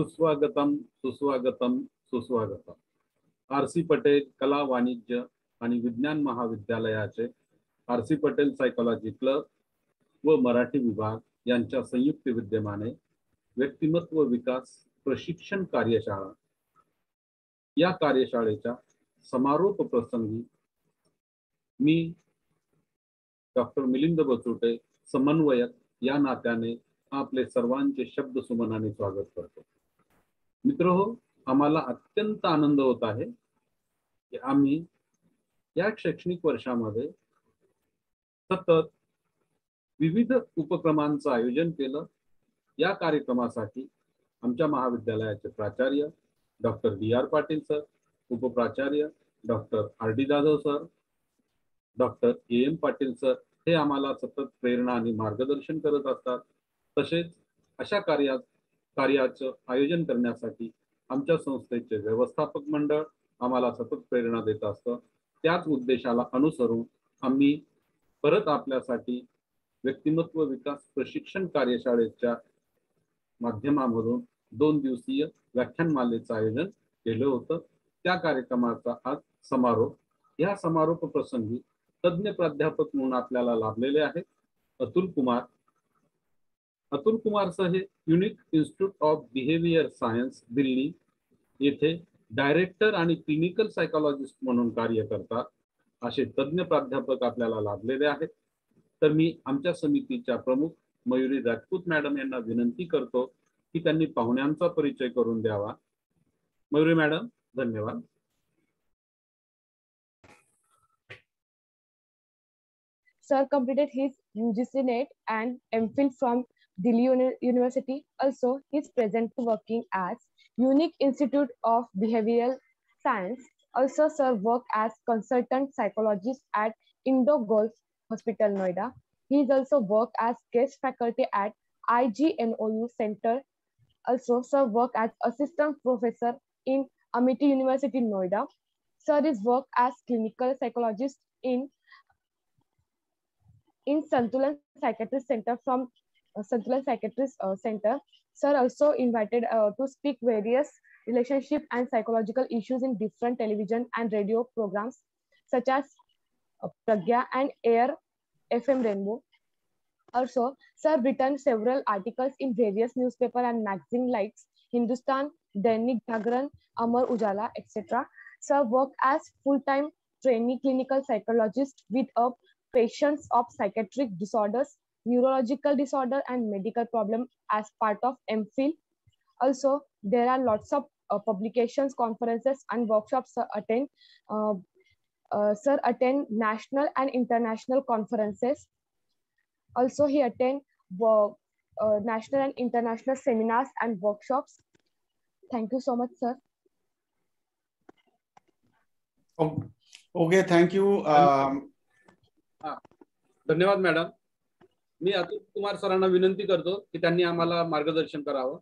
सुस्वागतम सुस्वागतम सुस्वागतम। आर सी पटेल कला वाणिज्य आणि विज्ञान महाविद्यालयाचे आर.सी. पटेल सायकोलॉजी क्लब व मराठी विभाग यांच्या संयुक्त विद्यमाने व्यक्तिमत्व विकास प्रशिक्षण कार्यशाळा या कार्यशाळेच्या समारोप प्रसंगी मी डॉक्टर मिलिंद बचुटे समन्वयक या नात्याने आपले सर्वांचे शब्द सुमनाने स्वागत करतो। मित्रहो, आम्हाला अत्यंत आनंद होत आहे की आम्ही या शैक्षणिक वर्षामध्ये सतत विविध उपक्रमांचं आयोजन केलं। या कार्यक्रमासाठी आमच्या महाविद्यालयाचे प्राचार्य डॉक्टर डी.आर. पाटील सर, उपप्राचार्य doctor RD. Jadhav sir, doctor AM. Patil sir हे आम्हाला सतत प्रेरणा आणि मार्गदर्शन करत असतात। तसेच अशा कार्याचं आयोजन करण्यासाठी आमच्या संस्थेचे व्यवस्थापक मंडळ आम्हाला सतत प्रेरणा देत असतं। त्याच उद्देशाला अनुसरून आम्ही परत आपल्यासाठी व्यक्तिमत्व विकास प्रशिक्षण कार्यशाळेच्या माध्यमामधून 2 दिवसीय व्याख्यानमालेचं आयोजन केलं होतं। त्या कार्यक्रमाचा आज समारोप। या समारोप प्रसंगी तज्ञ प्राध्यापक म्हणून आपल्याला लाभलेले आहेत अतुल कुमार। अतुल कुमार सर हे Unique Institute of Behaviour Science Delhi येथे डायरेक्टर आणि क्लिनिकल सायकोलॉजिस्ट म्हणून कार्य करतात। असे तज्ञ प्राध्यापक आपल्याला लाभलेले आहेत। तर मी आमच्या समितीच्या प्रमुख मयुरी राजपूत मॅडम यांना विनंती करतो की त्यांनी पाहुण्यांचा परिचय करून द्यावा। मयुरी मॅडम, धन्यवाद। Sir completed his UGC NET and MPhil from Delhi University. Also, he is presently working as Unique Institute of Behavioral Science. Also, sir worked as consultant psychologist at Indo Golf Hospital, Noida. He is also worked as guest faculty at IGNOU Center. Also, sir worked as assistant professor in Amity University, Noida. Sir is worked as clinical psychologist in Santulan Psychiatrist Center from Santulan Psychiatrist Center. Sir also invited to speak various relationship and psychological issues in different television and radio programs such as Pragya and Air FM Rainbow. Also, sir written several articles in various newspaper and magazine like Hindustan, Dainik Jagran, Amar Ujala, etc. Sir worked as full-time trainee clinical psychologist with a patients of psychiatric disorders, neurological disorder, and medical problem as part of MPhil. Also, there are lots of publications, conferences, and workshops attend. Sir attend national and international conferences. Also, he attend national and international seminars and workshops. Thank you so much, sir. Okay, thank you. धन्यवाद madam. मी अतुल कुमार सरांना विनंती करतो की त्यांनी आम्हाला मार्गदर्शन करावं।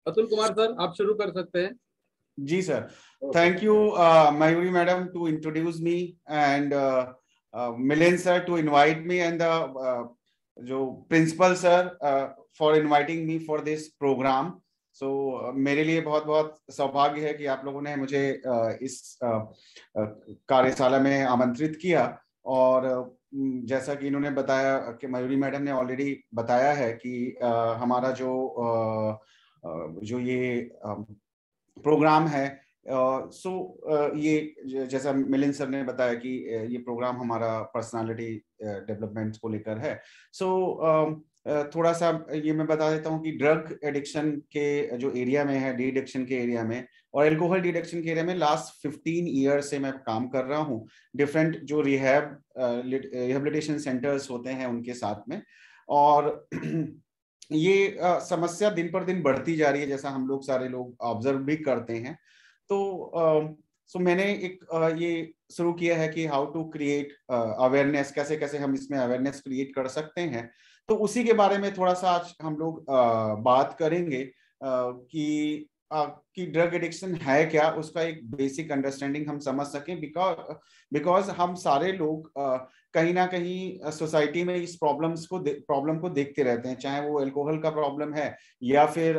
Atul Kumar sir, आप शुरू कर सकते हैं। जी sir, thank you Mayuri madam to introduce me and Milind sir to invite me and जो principal sir for inviting me for this program. So मेरे लिए बहुत बहुत सौभाग्य है कि आप लोगों ने मुझे इस कार्यशाला में आमंत्रित किया। और जैसा कि इन्होंने बताया कि मयूरी मैडम ने ऑलरेडी बताया है कि हमारा जो ये प्रोग्राम है, ये जैसा मिलिंद सर ने बताया कि ये प्रोग्राम हमारा पर्सनालिटी डेवलपमेंट को लेकर है। थोड़ा सा ये मैं बता देता हूँ कि ड्रग एडिक्शन के जो एरिया में है, डी एडिक्शन के एरिया में और एल्कोहल डी एडिक्शन के एरिया में लास्ट 15 ईयर से मैं काम कर रहा हूँ। डिफरेंट जो रिहेबिलिटेशन सेंटर्स होते हैं उनके साथ में, और ये समस्या दिन पर दिन बढ़ती जा रही है, जैसा हम लोग सारे लोग ऑब्जर्व भी करते हैं। तो मैंने एक ये शुरू किया है कि हाउ टू क्रिएट अवेयरनेस, कैसे कैसे हम इसमें अवेयरनेस क्रिएट कर सकते हैं। तो उसी के बारे में थोड़ा सा आज हम लोग बात करेंगे कि कि ड्रग एडिक्शन है क्या, उसका एक बेसिक अंडरस्टैंडिंग हम समझ सकें, बिकॉज हम सारे लोग कहीं ना कहीं सोसाइटी में इस प्रॉब्लम को देखते रहते हैं, चाहे वो अल्कोहल का प्रॉब्लम है या फिर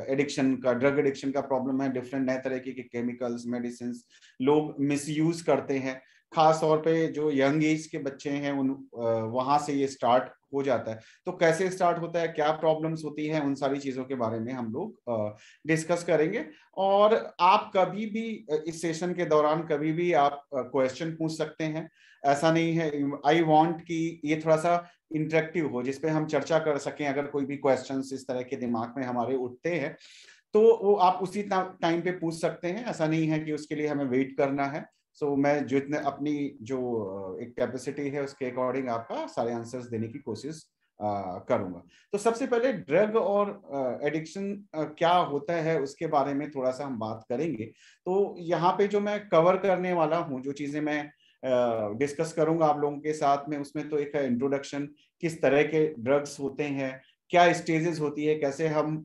एडिक्शन का, ड्रग एडिक्शन का प्रॉब्लम है। डिफरेंट नए तरह के केमिकल्स, मेडिसिन लोग मिसयूज करते हैं, खास तौर पे जो यंग एज के बच्चे हैं उन वहां से ये स्टार्ट हो जाता है। तो कैसे स्टार्ट होता है, क्या प्रॉब्लम्स होती हैं, उन सारी चीजों के बारे में हम लोग डिस्कस करेंगे। और आप कभी भी इस सेशन के दौरान कभी भी आप क्वेश्चन पूछ सकते हैं। ऐसा नहीं है, आई वांट कि ये थोड़ा सा इंटरेक्टिव हो, जिसपे हम चर्चा कर सकें। अगर कोई भी क्वेश्चंस इस तरह के दिमाग में हमारे उठते हैं तो वो आप उसी टाइम पे पूछ सकते हैं। ऐसा नहीं है कि उसके लिए हमें वेट करना है। मैं जितने अपनी जो एक कैपेसिटी है उसके अकॉर्डिंग आपका सारे आंसर्स देने की कोशिश करूंगा। तो सबसे पहले ड्रग और एडिक्शन क्या होता है उसके बारे में थोड़ा सा हम बात करेंगे। तो यहाँ पे जो मैं कवर करने वाला हूँ, जो चीजें मैं डिस्कस करूंगा आप लोगों के साथ में, उसमें तो एक है इंट्रोडक्शन, किस तरह के ड्रग्स होते हैं, क्या स्टेजेस होती है, कैसे हम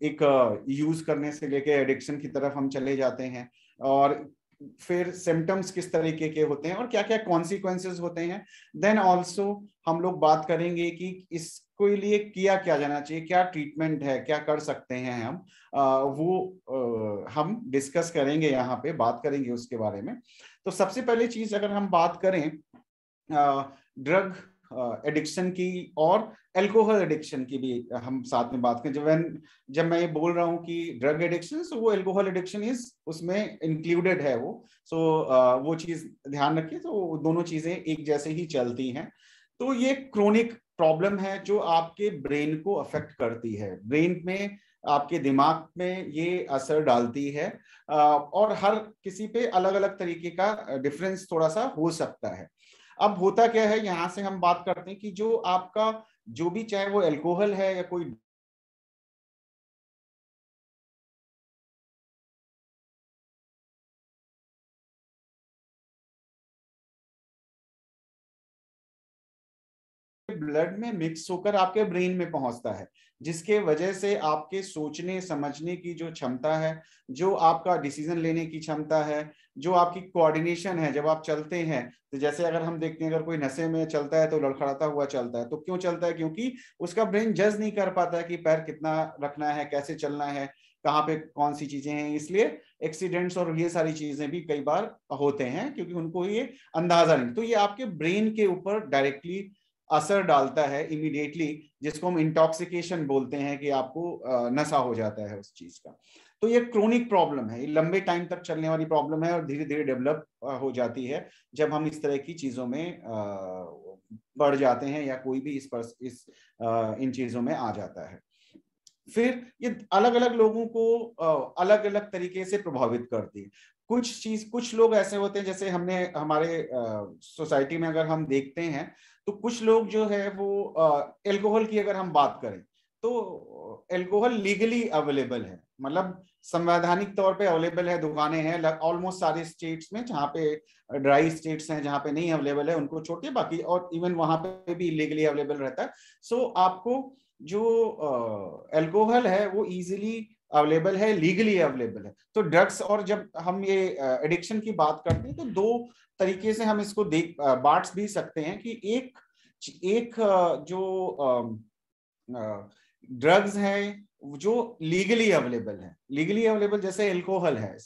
एक यूज करने से लेके एडिक्शन की तरफ हम चले जाते हैं, और फिर सिम्टम्स किस तरीके के होते हैं और क्या क्या कॉन्सिक्वेंसेस होते हैं। देन ऑल्सो हम लोग बात करेंगे कि इसके लिए किया क्या जाना चाहिए, क्या ट्रीटमेंट है, क्या कर सकते हैं हम, हम डिस्कस करेंगे, यहाँ पे बात करेंगे उसके बारे में। तो सबसे पहले चीज अगर हम बात करें ड्रग एडिक्शन की और अल्कोहल एडिक्शन की भी हम साथ में बात करें। जब मैं ये बोल रहा हूँ कि ड्रग एडिक्शन, सो वो अल्कोहल एडिक्शन उसमें इंक्लूडेड है वो। वो चीज ध्यान रखिए। तो दोनों चीजें एक जैसे ही चलती हैं। तो ये क्रोनिक प्रॉब्लम है जो आपके ब्रेन को अफेक्ट करती है, ब्रेन में, आपके दिमाग में ये असर डालती है। और हर किसी पे अलग अलग तरीके का डिफरेंस थोड़ा सा हो सकता है। अब होता क्या है, यहां से हम बात करते हैं कि जो आपका जो भी, चाहे वो अल्कोहल है या कोई ब्लड में मिक्स होकर आपके ब्रेन में पहुंचता है, जिसके वजह से आपके सोचने समझने की जो क्षमता है, जो आपका डिसीजन लेने की क्षमता है, जो आपकी कोऑर्डिनेशन है, जब आप चलते हैं, तो जैसे अगर हम देखते हैं अगर कोई नशे में चलता है तो लड़खड़ाता हुआ चलता है। तो क्यों चलता है? क्योंकि उसका ब्रेन जज नहीं कर पाता है कि पैर कितना रखना है, कैसे चलना है, कहाँ पे कौन सी चीजें हैं। इसलिए एक्सीडेंट्स और ये सारी चीजें भी कई बार होते हैं, क्योंकि उनको ये अंदाजा नहीं। तो ये आपके ब्रेन के ऊपर डायरेक्टली असर डालता है इमीडिएटली, जिसको हम इंटॉक्सिकेशन बोलते हैं, कि आपको नशा हो जाता है उस चीज का। तो ये क्रोनिक प्रॉब्लम है, ये लंबे टाइम तक चलने वाली प्रॉब्लम है और धीरे धीरे डेवलप हो जाती है जब हम इस तरह की चीजों में बढ़ जाते हैं, या कोई भी इन चीजों में आ जाता है। फिर ये अलग अलग लोगों को अलग अलग तरीके से प्रभावित करती है। कुछ लोग ऐसे होते हैं, जैसे हमने हमारे सोसाइटी में अगर हम देखते हैं, तो कुछ लोग जो है वो अल्कोहल की अगर हम बात करें तो अल्कोहल लीगली अवेलेबल है, मतलब संवैधानिक तौर पे अवेलेबल है, दुकानें हैं ऑलमोस्ट सारे स्टेट्स में। जहाँ पे ड्राई स्टेट्स हैं, जहाँ पे नहीं अवेलेबल है उनको छोड़ के बाकी, और इवन वहां पे भी लीगली अवेलेबल रहता है। आपको जो अल्कोहल है वो इजीली अवेलेबल है, लीगली अवेलेबल है। तो ड्रग्स, और जब हम ये एडिक्शन की बात करते हैं तो दो तरीके से हम इसको बांट भी सकते हैं कि एक जो ड्रग्स हैं जो लीगली अवेलेबल है, लीगली अवेलेबल जैसे अल्कोहल है,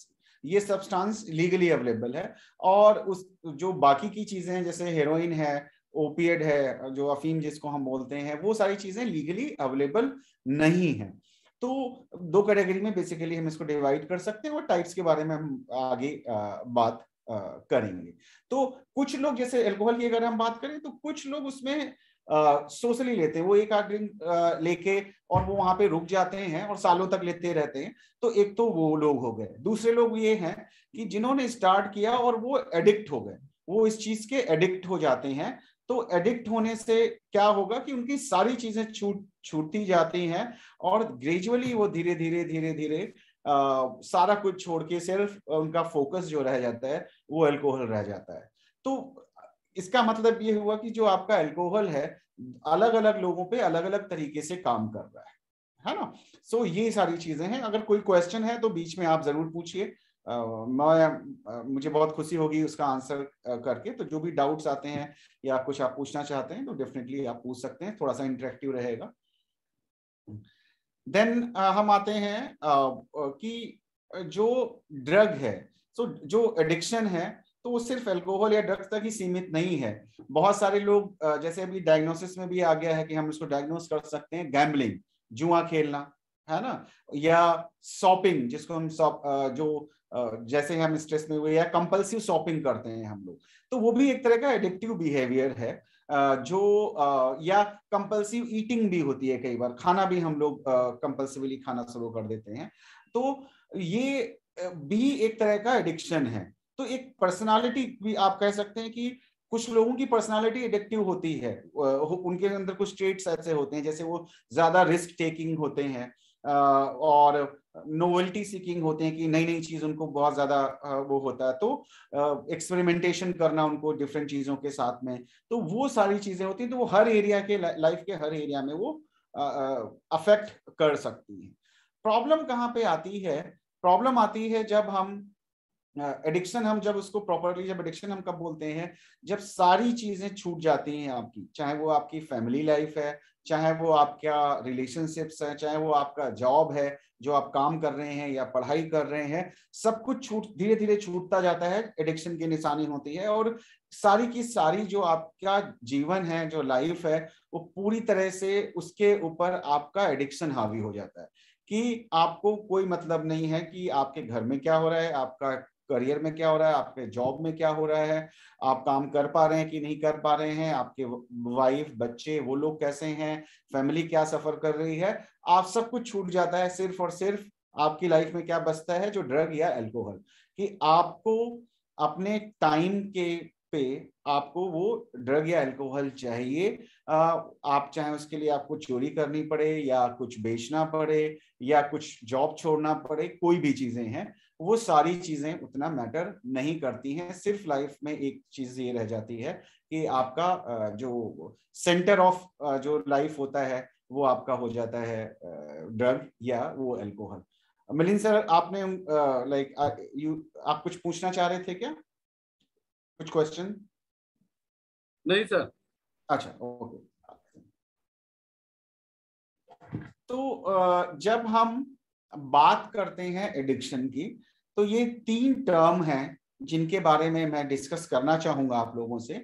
ये सब्सटेंस लीगली अवेलेबल है। और उस जो बाकी की चीजें हैं, जैसे हेरोइन है, ओपिएड है, जो अफीम जिसको हम बोलते हैं, वो सारी चीजें लीगली अवेलेबल नहीं है। तो दो कैटेगरी में बेसिकली हम इसको डिवाइड कर सकते हैं, और टाइप्स के बारे में हम आगे बात करेंगे। तो कुछ लोग, जैसे अल्कोहल की अगर हम बात करें, तो कुछ लोग उसमें सोशली लेते हैं, वो एक आध ड्रिंक लेके और वो वहां पे रुक जाते हैं और सालों तक लेते रहते हैं। तो एक तो वो लोग हो गए। दूसरे लोग ये हैं कि जिन्होंने स्टार्ट किया और वो एडिक्ट हो गए, वो इस चीज के एडिक्ट हो जाते हैं। तो एडिक्ट होने से क्या होगा कि उनकी सारी चीजें छूटती जाती हैं, और ग्रेजुअली वो धीरे धीरे धीरे धीरे सारा कुछ छोड़ के सिर्फ उनका फोकस जो रह जाता है वो अल्कोहल रह जाता है। तो इसका मतलब ये हुआ कि जो आपका अल्कोहल है, अलग अलग लोगों पे अलग अलग तरीके से काम कर रहा है। है ना। सो ये सारी चीजें हैं। अगर कोई क्वेश्चन है तो बीच में आप जरूर पूछिए, मुझे बहुत खुशी होगी उसका आंसर करके। तो जो भी डाउट्स आते हैं या कुछ आप पूछना चाहते हैं तो डेफिनेटली आप पूछ सकते हैं, थोड़ा सा इंटरेक्टिव रहेगा। देन हम आते हैं कि जो ड्रग है, सो जो एडिक्शन है तो वो सिर्फ अल्कोहल या ड्रग्स तक ही सीमित नहीं है। बहुत सारे लोग जैसे अभी डायग्नोसिस में भी आ गया है कि हम इसको डायग्नोस कर सकते हैं, गैम्बलिंग, जुआ खेलना, है ना, या शॉपिंग जिसको हम जो जैसे हम स्ट्रेस में हुए या कंपल्सिव शॉपिंग करते हैं हम लोग, तो वो भी एक तरह का एडिक्टिव बिहेवियर है। या कंपल्सिव ईटिंग भी होती है, कई बार खाना भी हम लोग कंपल्सिवली खाना शुरू कर देते हैं, तो ये भी एक तरह का एडिक्शन है। तो एक पर्सनालिटी भी आप कह सकते हैं कि कुछ लोगों की पर्सनालिटी एडिक्टिव होती है, उनके अंदर कुछ ट्रेट्स ऐसे होते हैं, जैसे वो ज्यादा रिस्क टेकिंग होते हैं और नोवेल्टी सीकिंग होते हैं कि नई नई चीज उनको बहुत ज्यादा वो होता है, तो एक्सपेरिमेंटेशन करना उनको डिफरेंट चीजों के साथ में, तो वो सारी चीजें होती हैं। तो वो हर एरिया के लाइफ के हर एरिया में वो अफेक्ट कर सकती है। प्रॉब्लम कहाँ पे आती है? प्रॉब्लम आती है जब हम एडिक्शन, हम जब उसको प्रॉपरली, जब एडिक्शन हम कब बोलते हैं, जब सारी चीजें छूट जाती हैं आपकी, चाहे वो आपकी फैमिली लाइफ है, चाहे वो आपका रिलेशनशिप्स है, चाहे वो आपका जॉब है जो आप काम कर रहे हैं या पढ़ाई कर रहे हैं, सब कुछ धीरे धीरे छूटता जाता है, एडिक्शन की निशानी होती है। और सारी की सारी जो आपका जीवन है, जो लाइफ है, वो पूरी तरह से उसके ऊपर आपका एडिक्शन हावी हो जाता है कि आपको कोई मतलब नहीं है कि आपके घर में क्या हो रहा है, आपका करियर में क्या हो रहा है, आपके जॉब में क्या हो रहा है, आप काम कर पा रहे हैं कि नहीं कर पा रहे हैं, आपके वाइफ बच्चे वो लोग कैसे हैं, फैमिली क्या सफर कर रही है, आप सब कुछ छूट जाता है। सिर्फ और सिर्फ आपकी लाइफ में क्या बचता है, जो ड्रग या अल्कोहल, कि आपको अपने टाइम के पे आपको वो ड्रग या अल्कोहल चाहिए। आप चाहे उसके लिए आपको चोरी करनी पड़े या कुछ बेचना पड़े या कुछ जॉब छोड़ना पड़े, कोई भी चीजें हैं, वो सारी चीजें उतना मैटर नहीं करती हैं। सिर्फ लाइफ में एक चीज ये रह जाती है कि आपका जो सेंटर ऑफ जो लाइफ होता है वो आपका हो जाता है ड्रग या वो अल्कोहल। मिलिंद सर, आपने आप कुछ पूछना चाह रहे थे क्या, कुछ क्वेश्चन? नहीं सर। अच्छा, ओके। तो जब हम बात करते हैं एडिक्शन की, तो ये 3 टर्म हैं जिनके बारे में मैं डिस्कस करना चाहूंगा आप लोगों से,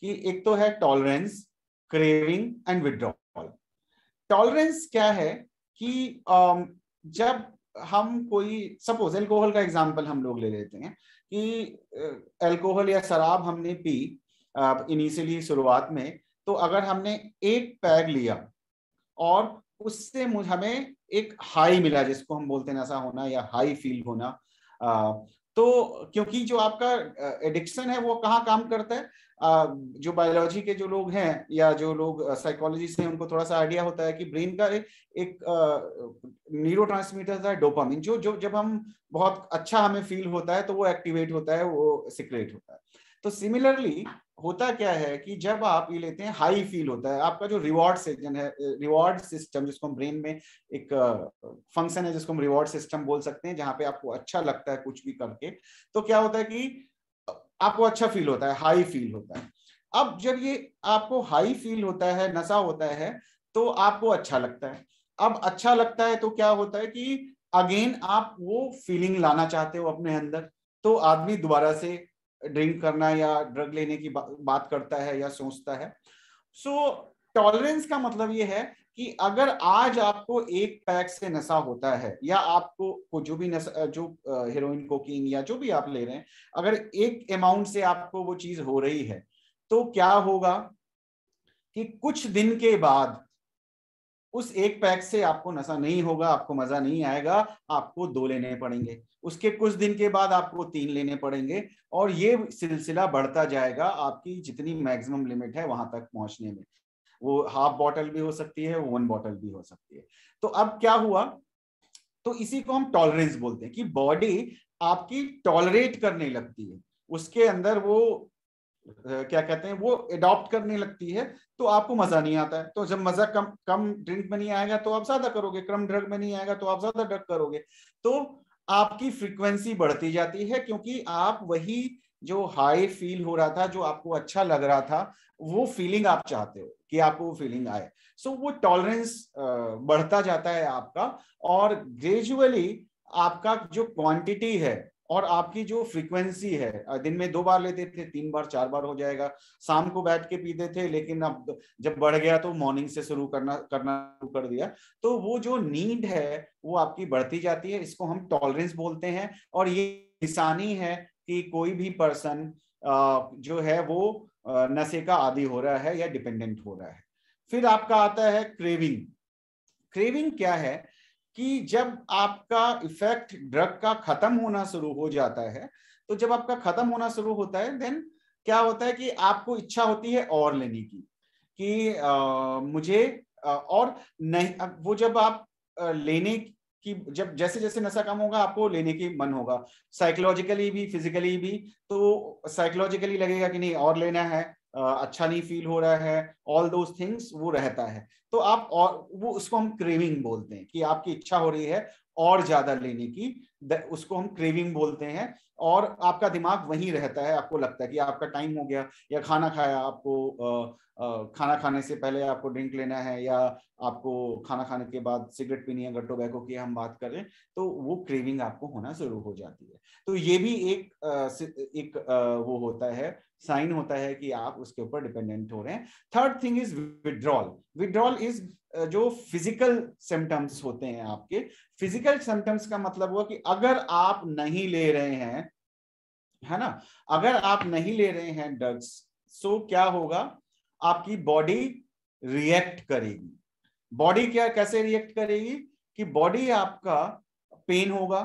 कि एक तो है tolerance, craving and withdrawal. Tolerance क्या है कि जब हम कोई, सपोज अल्कोहल का एग्जांपल हम लोग ले लेते हैं कि अल्कोहल या शराब हमने पी इनिशियली शुरुआत में, तो अगर हमने एक पैग लिया और उससे हमें एक हाई मिला, जिसको हम बोलते हैं नशा होना या हाई फील होना, तो क्योंकि जो आपका एडिक्शन है वो कहाँ काम करता है, जो बायोलॉजी के जो लोग हैं या जो लोग साइकोलॉजी से उनको थोड़ा सा आइडिया होता है कि ब्रेन का एक न्यूरोट्रांसमीटर है डोपामिन, जो जब हम बहुत अच्छा हमें फील होता है तो वो एक्टिवेट होता है, वो सिक्रेट होता है। तो सिमिलरली होता क्या है कि जब आप ये लेते हैं, हाई फील होता है, आपका जो रिवॉर्ड सिस्टम है, रिवॉर्ड सिस्टम जिसको हम ब्रेन में एक फंक्शन है जिसको हम रिवॉर्ड सिस्टम बोल सकते हैं, जहां पे आपको अच्छा लगता है कुछ भी करके, तो क्या होता है कि आपको अच्छा फील होता है, हाई फील होता है। अब जब ये आपको हाई फील होता है, नशा होता है, तो आपको अच्छा लगता है। अब अच्छा लगता है तो क्या होता है कि अगेन आप वो फीलिंग लाना चाहते हो अपने अंदर, तो आदमी दोबारा से ड्रिंक करना या ड्रग लेने की बात करता है या सोचता है। सो टॉलरेंस का मतलब ये है कि अगर आज आपको एक पैक से नशा होता है या आपको जो भी नशा, जो हेरोइन, कोकीन या जो भी आप ले रहे हैं, अगर एक अमाउंट से आपको वो चीज हो रही है, तो क्या होगा कि कुछ दिन के बाद उस एक पैक से आपको नशा नहीं होगा, आपको मजा नहीं आएगा, आपको 2 लेने पड़ेंगे, उसके कुछ दिन के बाद आपको 3 लेने पड़ेंगे, और ये सिलसिला बढ़ता जाएगा आपकी जितनी मैक्सिमम लिमिट है वहां तक पहुंचने में। वो हाफ बॉटल भी हो सकती है, 1 बॉटल भी हो सकती है। तो अब क्या हुआ, तो इसी को हम टॉलरेंस बोलते हैं कि बॉडी आपकी टॉलरेट करने लगती है, उसके अंदर वो क्या कहते हैं, वो अडॉप्ट करने लगती है, तो आपको मजा नहीं आता है। तो जब मजा कम ड्रिंक में नहीं आएगा तो आप ज्यादा करोगे, कम ड्रग में नहीं आएगा तो आप ज्यादा ड्रग करोगे। तो आपकी फ्रीक्वेंसी बढ़ती जाती है, क्योंकि आप वही जो हाई फील हो रहा था, जो आपको अच्छा लग रहा था, वो फीलिंग आप चाहते हो कि आपको वो फीलिंग आए। सो वो टॉलरेंस बढ़ता जाता है आपका, और ग्रेजुअली आपका जो क्वांटिटी है और आपकी जो फ्रीक्वेंसी है, दिन में 2 बार लेते थे, 3 बार 4 बार हो जाएगा, शाम को बैठ के पीते थे, लेकिन अब जब बढ़ गया तो मॉर्निंग से शुरू करना शुरू कर दिया। तो वो जो नीड है वो आपकी बढ़ती जाती है, इसको हम टॉलरेंस बोलते हैं। और ये निशानी है कि कोई भी पर्सन जो है वो नशे का आदी हो रहा है या डिपेंडेंट हो रहा है। फिर आपका आता है क्रेविंग। क्रेविंग क्या है कि जब आपका इफेक्ट ड्रग का खत्म होना शुरू हो जाता है, तो जब आपका खत्म होना शुरू होता है, देन क्या होता है कि आपको इच्छा होती है और लेने की, कि मुझे और नहीं। वो जब आप लेने की, जब जैसे जैसे नशा कम होगा आपको लेने की मन होगा, साइकोलॉजिकली भी फिजिकली भी। तो साइकोलॉजिकली लगेगा कि नहीं और लेना है, अच्छा नहीं फील हो रहा है, ऑल दोज थिंग्स वो रहता है। तो आप, और वो उसको हम क्रेविंग बोलते हैं, कि आपकी इच्छा हो रही है और ज्यादा लेने की, उसको हम क्रेविंग बोलते हैं। और आपका दिमाग वहीं रहता है, आपको लगता है कि आपका टाइम हो गया, या खाना खाया, आपको खाना खाने से पहले आपको ड्रिंक लेना है, या आपको खाना खाने के बाद सिगरेट पीनी है, अगर टोबैको की हम बात करें, तो वो क्रेविंग आपको होना शुरू हो जाती है। तो ये भी एक वो होता है, साइन होता है कि आप उसके ऊपर डिपेंडेंट हो रहे हैं। Third thing is withdrawal. Withdrawal is जो फिजिकल सिम्टम्स होते हैं आपके। फिजिकल सिम्टम्स का मतलब हुआ कि अगर आप नहीं ले रहे हैं, है ना, अगर आप नहीं ले रहे हैं ड्रग्स, सो क्या होगा, आपकी बॉडी रिएक्ट करेगी। बॉडी क्या कैसे रिएक्ट करेगी, कि बॉडी आपका पेन होगा,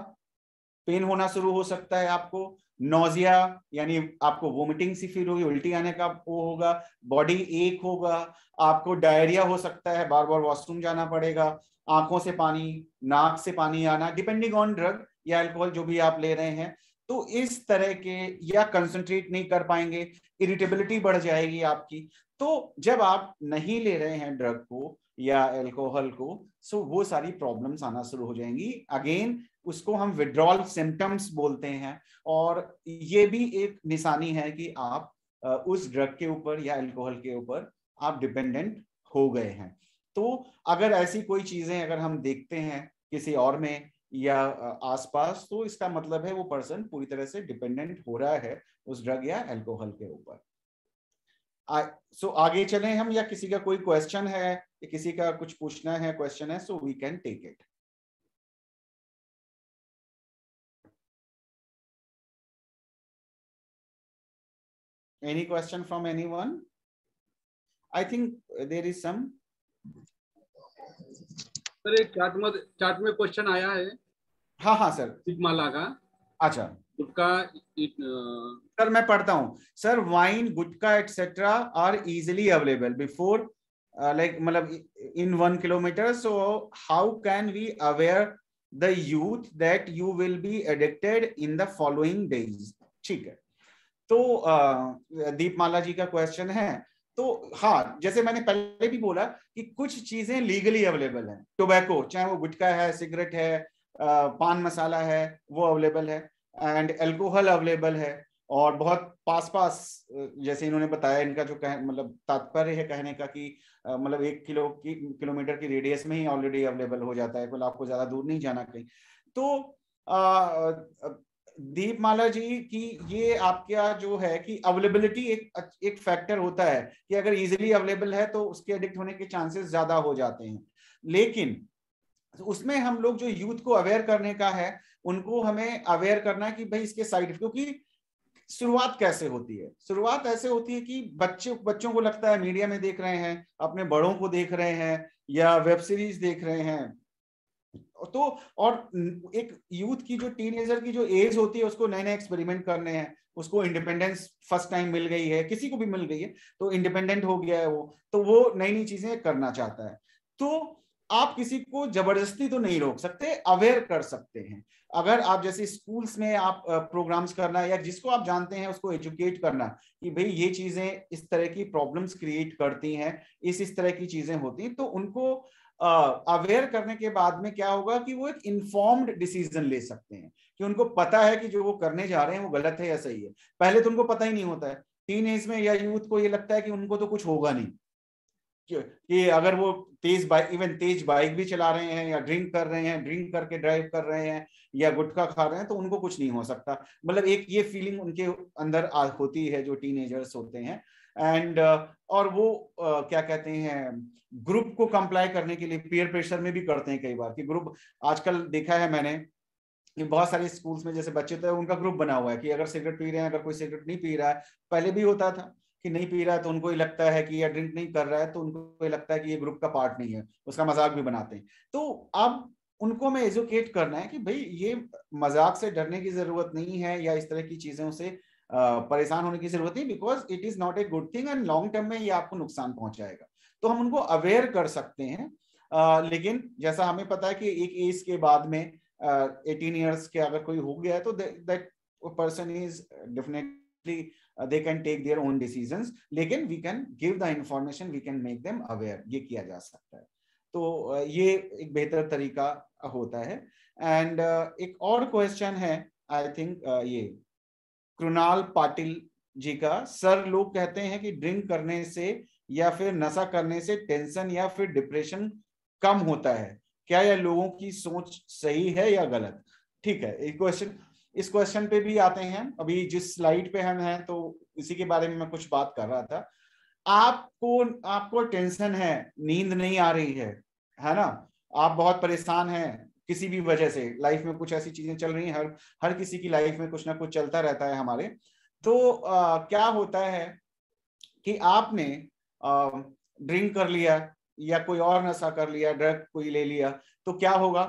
पेन होना शुरू हो सकता है, आपको नोजिया यानी आपको वोमिटिंग सी फील होगी, उल्टी आने का वो होगा, बॉडी एक होगा, आपको डायरिया हो सकता है, बार बार वॉशरूम जाना पड़ेगा, आंखों से पानी, नाक से पानी आना, डिपेंडिंग ऑन ड्रग या अल्कोहल जो भी आप ले रहे हैं। तो इस तरह के, या कंसंट्रेट नहीं कर पाएंगे, इरिटेबिलिटी बढ़ जाएगी आपकी। तो जब आप नहीं ले रहे हैं ड्रग को या अल्कोहल को, सो वो सारी प्रॉब्लम्स आना शुरू हो जाएंगी। अगेन उसको हम विड्रॉल सिम्टम्स बोलते हैं। और ये भी एक निशानी है कि आप उस ड्रग के ऊपर या अल्कोहल के ऊपर आप डिपेंडेंट हो गए हैं। तो अगर ऐसी कोई चीजें अगर हम देखते हैं किसी और में या आसपास, तो इसका मतलब है वो पर्सन पूरी तरह से डिपेंडेंट हो रहा है उस ड्रग या अल्कोहल के ऊपर। सो आगे चलें हम, या किसी का कोई क्वेश्चन है, या किसी का कुछ पूछना है, क्वेश्चन है, so we can take it. Any question from anyone? I think there is some. Sir एक चार्ट में क्वेश्चन आया है। हाँ हाँ सर, दीपमाला का। अच्छा गुटखा सर मैं पढ़ता हूँ। Sir wine, gutkha etcetera are easily available before like मतलब in 1 kilometer. So how can we aware the youth that you will be addicted in the following days? ठीक है, तो दीपमाला जी का क्वेश्चन है। तो हाँ, जैसे मैंने पहले भी बोला कि कुछ चीजें लीगली अवेलेबल हैं, टोबैको, चाहे वो गुटखा है, सिगरेट है, पान मसाला है, वो अवेलेबल है, एंड अल्कोहल अवेलेबल है। और बहुत पास जैसे इन्होंने बताया, इनका जो मतलब तात्पर्य है कहने का कि मतलब 1 किलोमीटर की रेडियस में ही ऑलरेडी अवेलेबल हो जाता है, मतलब आपको ज्यादा दूर नहीं जाना कहीं। तो दीपमाला जी की ये आपका जो है कि अवेलेबिलिटी एक फैक्टर होता है कि अगर इजीली अवेलेबल है तो उसके एडिक्ट होने के चांसेस ज्यादा हो जाते हैं। लेकिन उसमें हम लोग जो यूथ को अवेयर करने का है, उनको हमें अवेयर करना है कि भाई इसके साइड, क्योंकि शुरुआत कैसे होती है, शुरुआत ऐसे होती है कि बच्चों को लगता है, मीडिया में देख रहे हैं, अपने बड़ों को देख रहे हैं, या वेब सीरीज देख रहे हैं। तो और एक यूथ की जो टीनेजर की जो एज होती है, उसको नए नए एक्सपेरिमेंट करने हैं, उसको इंडिपेंडेंस फर्स्ट टाइम मिल गई है, किसी को भी मिल गई है, तो इंडिपेंडेंट हो गया है वो, तो वो नई नई चीजें करना चाहता है। तो आप किसी को जबरदस्ती तो नहीं रोक सकते, अवेयर कर सकते हैं। अगर आप जैसे स्कूल्स में आप प्रोग्राम्स करना या जिसको आप जानते हैं उसको एजुकेट करना कि भाई ये चीजें इस तरह की प्रॉब्लम्स क्रिएट करती हैं, इस तरह की चीजें होती हैं, तो उनको अवेयर करने के बाद में क्या होगा कि वो एक इन्फॉर्म्ड डिसीजन ले सकते हैं कि उनको पता है कि जो वो करने जा रहे हैं वो गलत है या सही है। पहले तो उनको पता ही नहीं होता है, टीन एज में या यूथ को ये लगता है कि उनको तो कुछ होगा नहीं, कि अगर वो तेज बाइक भी चला रहे हैं या ड्रिंक कर रहे हैं, ड्रिंक करके ड्राइव कर रहे हैं या गुटखा खा रहे हैं तो उनको कुछ नहीं हो सकता। मतलब एक ये फीलिंग उनके अंदर होती है जो टीनेजर्स होते हैं। एंड और वो क्या कहते हैं, ग्रुप को कंप्लाई करने के लिए पीयर प्रेशर में भी करते हैं कई बार कि ग्रुप, आजकल देखा है मैंने कि बहुत सारे स्कूल्स में जैसे बच्चे तो उनका ग्रुप बना हुआ है कि अगर सिगरेट पी रहे हैं, अगर कोई सिगरेट नहीं पी रहा है, पहले भी होता था कि नहीं पी रहा है तो उनको ये लगता है कि, या ड्रिंक नहीं कर रहा है तो उनको ये लगता है कि ये ग्रुप का पार्ट नहीं है, उसका मजाक भी बनाते हैं। तो अब उनको मैं एजुकेट करना है कि भाई ये मजाक से डरने की जरूरत नहीं है या इस तरह की चीजों से परेशान होने की जरूरत नहीं, because it is not a good thing and long term में ये आपको नुकसान पहुंचाएगा। तो हम उनको अवेयर कर सकते हैं, लेकिन जैसा हमें पता है कि एक एज के बाद में 18 ईयर्स के अगर कोई हो गया है तो that person is definitely they can take their own decisions, लेकिन we can give the information, we can make them aware, ये किया जा सकता है। तो ये एक बेहतर तरीका होता है। एंड एक और क्वेश्चन है, आई थिंक ये कृणाल पाटिल जी का, सर लोग कहते हैं कि ड्रिंक करने से या फिर नशा करने से टेंशन या फिर डिप्रेशन कम होता है, क्या यह लोगों की सोच सही है या गलत? ठीक है, एक क्वेश्चन, इस क्वेश्चन पे भी आते हैं। अभी जिस स्लाइड पे हम हैं तो इसी के बारे में मैं कुछ बात कर रहा था। आपको टेंशन है, नींद नहीं आ रही है ना, आप बहुत परेशान हैं किसी भी वजह से, लाइफ में कुछ ऐसी चीजें चल रही हैं, हर किसी की लाइफ में कुछ ना कुछ चलता रहता है हमारे। तो क्या होता है कि आपने ड्रिंक कर लिया या कोई और नशा कर लिया, ड्रग कोई ले लिया, तो क्या होगा,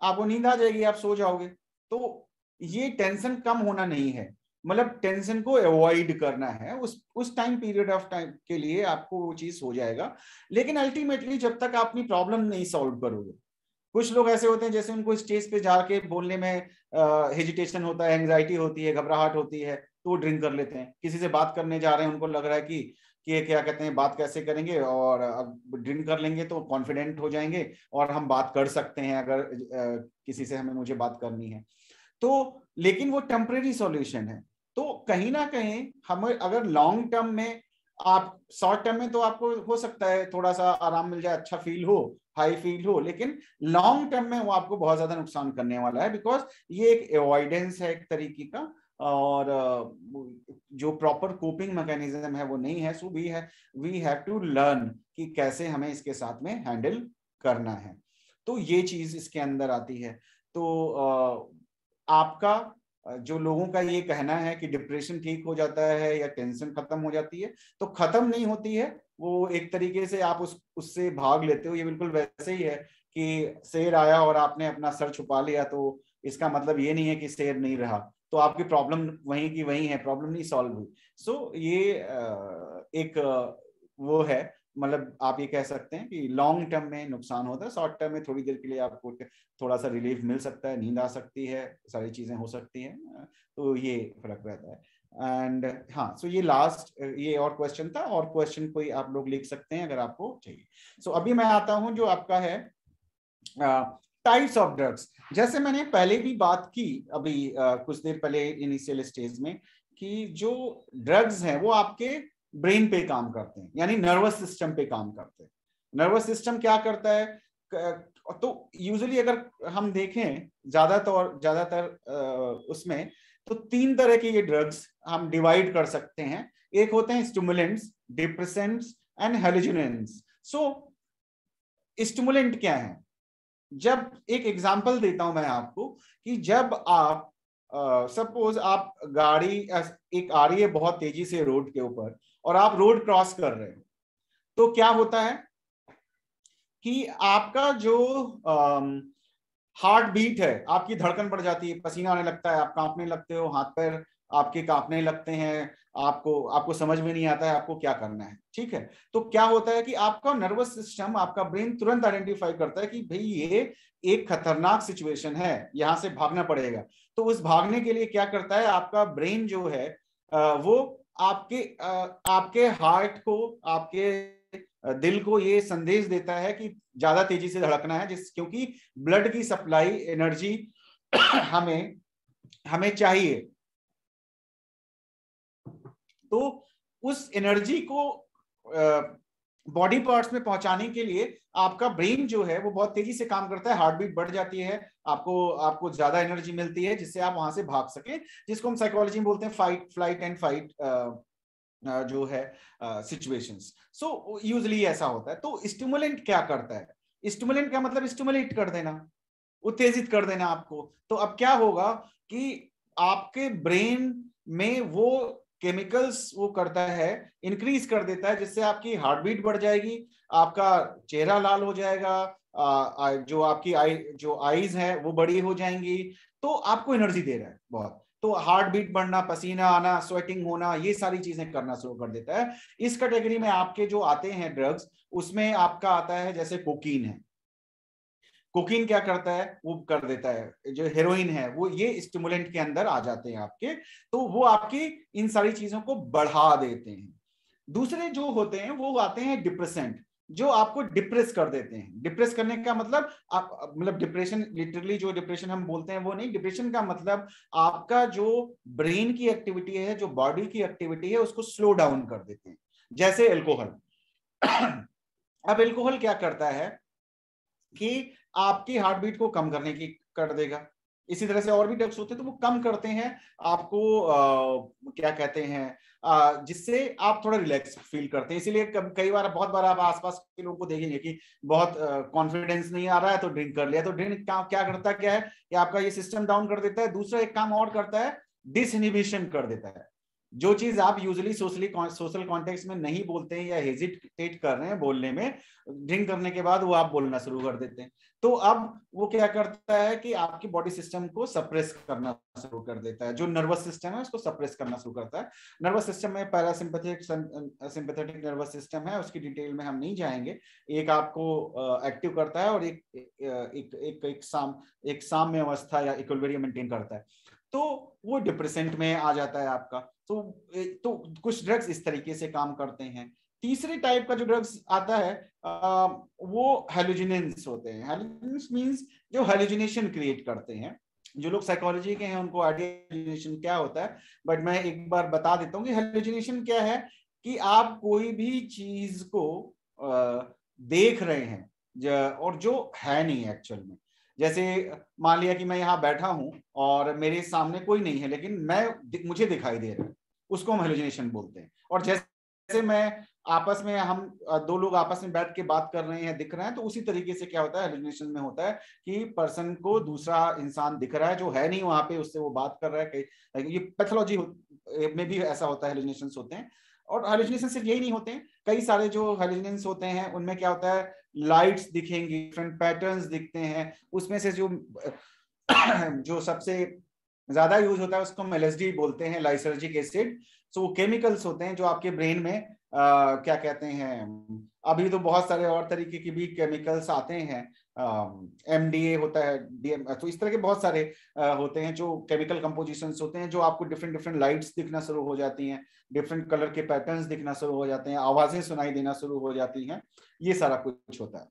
आपको नींद आ जाएगी, आप सो जाओगे। तो ये टेंशन कम होना नहीं है, मतलब टेंशन को अवॉइड करना है, उस टाइम पीरियड ऑफ टाइम के लिए आपको वो चीज हो जाएगा। लेकिन अल्टीमेटली जब तक आप अपनी प्रॉब्लम नहीं सॉल्व करोगे, कुछ लोग ऐसे होते हैं जैसे उनको स्टेज पे जाके बोलने में हेजिटेशन होता है, एंग्जाइटी होती है, घबराहट होती है, तो वो ड्रिंक कर लेते हैं। किसी से बात करने जा रहे हैं, उनको लग रहा है कि क्या कहते हैं, बात कैसे करेंगे, और अब ड्रिंक कर लेंगे तो कॉन्फिडेंट हो जाएंगे और हम बात कर सकते हैं अगर किसी से मुझे बात करनी है। तो लेकिन वो टेम्परेरी सॉल्यूशन है। तो कहीं ना कहीं हमें अगर लॉन्ग टर्म में, आप शॉर्ट टर्म में तो आपको हो सकता है थोड़ा सा आराम मिल जाए, अच्छा फील हो, हाई फील हो, लेकिन लॉन्ग टर्म में वो आपको बहुत ज्यादा नुकसान करने वाला है, बिकॉज ये एक अवॉइडेंस है एक तरीके का, और जो प्रॉपर कोपिंग मैकेनिज्म है वो नहीं है। So we have to learn कि कैसे हमें इसके साथ में हैंडल करना है। तो ये चीज इसके अंदर आती है। तो आपका जो लोगों का ये कहना है कि डिप्रेशन ठीक हो जाता है या टेंशन खत्म हो जाती है, तो खत्म नहीं होती है, वो एक तरीके से आप उससे भाग लेते हो। ये बिल्कुल वैसे ही है कि शेर आया और आपने अपना सर छुपा लिया, तो इसका मतलब ये नहीं है कि शेर नहीं रहा, तो आपकी प्रॉब्लम वहीं की वहीं है, प्रॉब्लम नहीं सॉल्व हुई। सो ये एक वो है, मतलब आप ये कह सकते हैं कि लॉन्ग टर्म में नुकसान होता है, शॉर्ट टर्म में थोड़ी देर के लिए आपको थोड़ा सा रिलीफ मिल सकता है, नींद आ सकती है, सारी चीजें हो सकती हैं, तो ये फर्क रहता है। एंड हाँ, सो ये लास्ट ये और क्वेश्चन था, और क्वेश्चन कोई आप लोग लिख सकते हैं अगर आपको चाहिए। सो अभी मैं आता हूं जो आपका है टाइप्स ऑफ ड्रग्स। जैसे मैंने पहले भी बात की अभी कुछ देर पहले इनिशियल स्टेज में, कि जो ड्रग्स हैं वो आपके ब्रेन पे काम करते हैं, यानी नर्वस सिस्टम पे काम करते हैं। नर्वस सिस्टम क्या करता है, तो यूजुअली अगर हम देखें ज्यादातर उसमें तो 3 तरह के ये ड्रग्स हम डिवाइड कर सकते हैं। एक होते हैं stimulants, depressants and hallucinants. So stimulant क्या है, जब एक एग्जांपल देता हूं मैं आपको, कि जब आप सपोज आप गाड़ी एक आ रही है बहुत तेजी से रोड के ऊपर और आप रोड क्रॉस कर रहे हो, तो क्या होता है कि आपका जो हार्ट बीट है, आपकी धड़कन बढ़ जाती है, पसीना आने लगता है, आप कांपने लगते हो, हाथ पैर आपके कांपने लगते हैं, आपको समझ में नहीं आता है आपको क्या करना है, ठीक है। तो क्या होता है कि आपका नर्वस सिस्टम, आपका ब्रेन तुरंत आइडेंटिफाई करता है कि भाई ये एक खतरनाक सिचुएशन है, यहां से भागना पड़ेगा। तो उस भागने के लिए क्या करता है आपका ब्रेन जो है वो आपके हार्ट को, आपके दिल को ये संदेश देता है कि ज्यादा तेजी से धड़कना है, क्योंकि ब्लड की सप्लाई, एनर्जी हमें चाहिए। तो उस एनर्जी को बॉडी पार्ट्स में पहुंचाने के लिए आपका ब्रेन जो है वो बहुत तेजी से काम करता है, हार्ट बीट बढ़ जाती है, आपको ज्यादा एनर्जी मिलती है जिससे आप वहां से भाग सके, जिसको हम साइकोलॉजी में बोलते हैं फाइट, फ्लाइट एंड फाइट जो है सिचुएशंस। सो यूजुअली ऐसा होता है। तो स्टिमुलेंट क्या करता है? स्टिमुलेंट का मतलब स्टिमुलेट कर देना, उत्तेजित कर देना आपको। तो अब क्या होगा कि आपके ब्रेन में वो केमिकल्स वो करता है, इंक्रीज कर देता है, जिससे आपकी हार्ट बीट बढ़ जाएगी, आपका चेहरा लाल हो जाएगा, जो आपकी आईज है वो बड़ी हो जाएंगी। तो आपको एनर्जी दे रहा है बहुत। तो हार्ट बीट बढ़ना, पसीना आना, स्वेटिंग होना, ये सारी चीजें करना शुरू कर देता है। इस कैटेगरी में आपके जो आते हैं ड्रग्स, उसमें आपका आता है जैसे कोकीन है। कोकीन क्या करता है? वो कर देता है, जो हेरोइन है वो ये स्टिमुलेंट के अंदर आ जाते हैं आपके, तो वो आपकी इन सारी चीजों को बढ़ा देते हैं। दूसरे जो होते हैं वो आते हैं डिप्रेसेंट, जो आपको डिप्रेस कर देते हैं। डिप्रेस करने का मतलब मतलब डिप्रेशन, लिटरली जो डिप्रेशन हम बोलते हैं वो नहीं। डिप्रेशन का मतलब आपका जो ब्रेन की एक्टिविटी है, जो बॉडी की एक्टिविटी है, उसको स्लो डाउन कर देते हैं, जैसे अल्कोहल। अब अल्कोहल क्या करता है कि आपकी हार्ट बीट को कम करने की कर देगा। इसी तरह से और भी ड्रग्स होते हैं तो वो कम करते हैं आपको, क्या कहते हैं, जिससे आप थोड़ा रिलैक्स फील करते हैं। इसीलिए कई बार, बहुत बार आप आसपास के लोगों को देखेंगे कि बहुत कॉन्फिडेंस नहीं आ रहा है तो ड्रिंक कर लिया। तो ड्रिंक क्या करता क्या है कि आपका ये सिस्टम डाउन कर देता है। दूसरा एक काम और करता है, डिसइनहिबिशन कर देता है। जो चीज आप यूजुअली सोशल कॉन्टेक्स्ट में नहीं बोलते हैं या हेजिटेट कर रहे हैं बोलने में, ड्रिंक करने के बाद वो आप बोलना शुरू कर देते हैं। तो अब वो क्या करता है कि आपकी बॉडी सिस्टम को सप्रेस करना शुरू कर देता है। जो नर्वस सिस्टम है उसको सप्रेस करना शुरू करता है। नर्वस सिस्टम में पैरासिम्पैथिक, सिंपैथेटिक नर्वस सिस्टम है, उसकी डिटेल में हम नहीं जाएंगे। एक आपको एक्टिव करता है और एक साम्य अवस्था या इक्विलिब्रियम मेंटेन करता है। तो वो डिप्रेसेंट में आ जाता है आपका। तो कुछ ड्रग्स इस तरीके से काम करते हैं। तीसरे टाइप का जो ड्रग्स आता है वो हेलुजिनेंस होते हैं। हेलुजिनेंस मींस जो हेलुजिनेशन क्रिएट करते हैं। जो लोग साइकोलॉजी के हैं उनको आइडिया हेलुजिनेशन क्या होता है, बट मैं एक बार बता देता हूँ कि हेलुजिनेशन क्या है। कि आप कोई भी चीज को देख रहे हैं और जो है नहीं एक्चुअल में। जैसे मान लिया कि मैं यहाँ बैठा हूं और मेरे सामने कोई नहीं है, लेकिन मुझे दिखाई दे रहा है, उसको हम हेलुजिनेशन बोलते हैं। और जैसे मैं आपस में, हम दो लोग आपस में बैठ के बात कर रहे हैं, दिख रहे हैं, तो उसी तरीके से क्या होता है हेलुजिनेशन में होता है कि पर्सन को दूसरा इंसान दिख रहा है जो है नहीं वहां पे, उससे वो बात कर रहा है। ये पैथोलॉजी में भी ऐसा होता है, हेलुजिनेशंस होते हैं। और हेलुजिनेशन सिर्फ यही नहीं होते हैं, कई सारे जो हेलुजिनेशंस होते हैं उनमें क्या होता है, लाइट्स दिखेंगी, डिफरेंट पैटर्न्स दिखते हैं। उसमें से जो सबसे ज्यादा यूज होता है उसको हम LSD बोलते हैं, लाइसर्जिक एसिड। सो वो केमिकल्स होते हैं जो आपके ब्रेन में क्या कहते हैं, अभी तो बहुत सारे और तरीके के भी केमिकल्स आते हैं, MDA होता है, DM, तो इस तरह के बहुत सारे होते हैं जो केमिकल कंपोजिशंस होते हैं, जो आपको डिफरेंट डिफरेंट लाइट्स दिखना शुरू हो जाती हैं, डिफरेंट कलर के पैटर्न्स दिखना शुरू हो जाते हैं, आवाजें सुनाई देना शुरू हो जाती हैं, ये सारा कुछ होता है।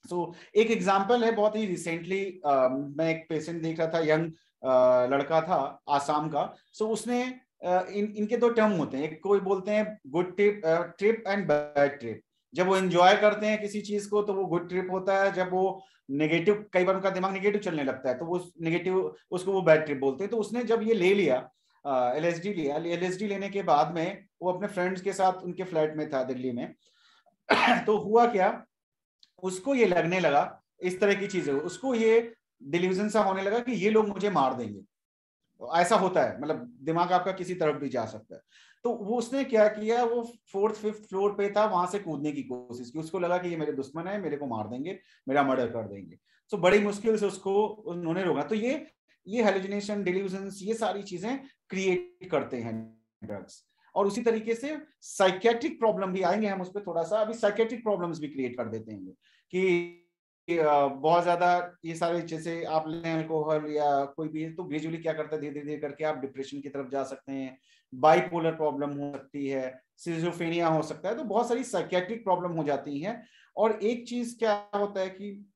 सो एक एग्जाम्पल है, बहुत ही रिसेंटली मैं एक पेशेंट देख रहा था, यंग लड़का था आसाम का। सो उसने इनके दो टर्म होते हैं, एक कोई बोलते हैं good trip and bad trip. जब वो एंजॉय करते हैं किसी चीज को तो वो गुड ट्रिप होता है, जब वो नेगेटिव, कई बार उनका दिमाग नेगेटिव चलने लगता है तो वो नेगेटिव, उसको वो बैड ट्रिप बोलते हैं। तो उसने जब ये ले लिया, LSD लिया, LSD लेने के बाद में वो अपने फ्रेंड्स के साथ उनके फ्लैट में था दिल्ली में। तो हुआ क्या, उसको ये लगने लगा, इस तरह की चीजें, उसको ये डिल्यूजन सा होने लगा कि ये लोग मुझे मार देंगे। ऐसा होता है, मतलब दिमाग आपका किसी तरफ भी जा सकता है। तो वो उसने क्या किया, वो 4th 5th फ्लोर पे था, वहां से कूदने की कोशिश की। उसको लगा कि ये मेरे दुश्मन है, मेरे को मार देंगे, मेरा मर्डर कर देंगे। तो बड़ी मुश्किल से उसको उन्होंने रोका। तो ये हेलुजिनेशन, डिल्यूजन्स, ये सारी चीजें क्रिएट करते हैं ड्रग्स। और उसी तरीके से साइकेट्रिक प्रॉब्लम भी आएंगे, हम उस पर थोड़ा सा अभी साइकेट्रिक प्रॉब्लम्स भी क्रिएट कर देते हैं कि बहुत ज्यादा ये सारे, जैसे आप लें अल्कोहल या कोई भी, तो ग्रेजुअली क्या करता है, धीरे धीरे करके आप डिप्रेशन की तरफ जा सकते हैं, बाइपोलर प्रॉब्लम हो सकती है, सिजोफ्रेनिया हो सकता है, तो बहुत सारी साइकेट्रिक प्रॉब्लम हो जाती हैं। और एक चीज क्या होता है कि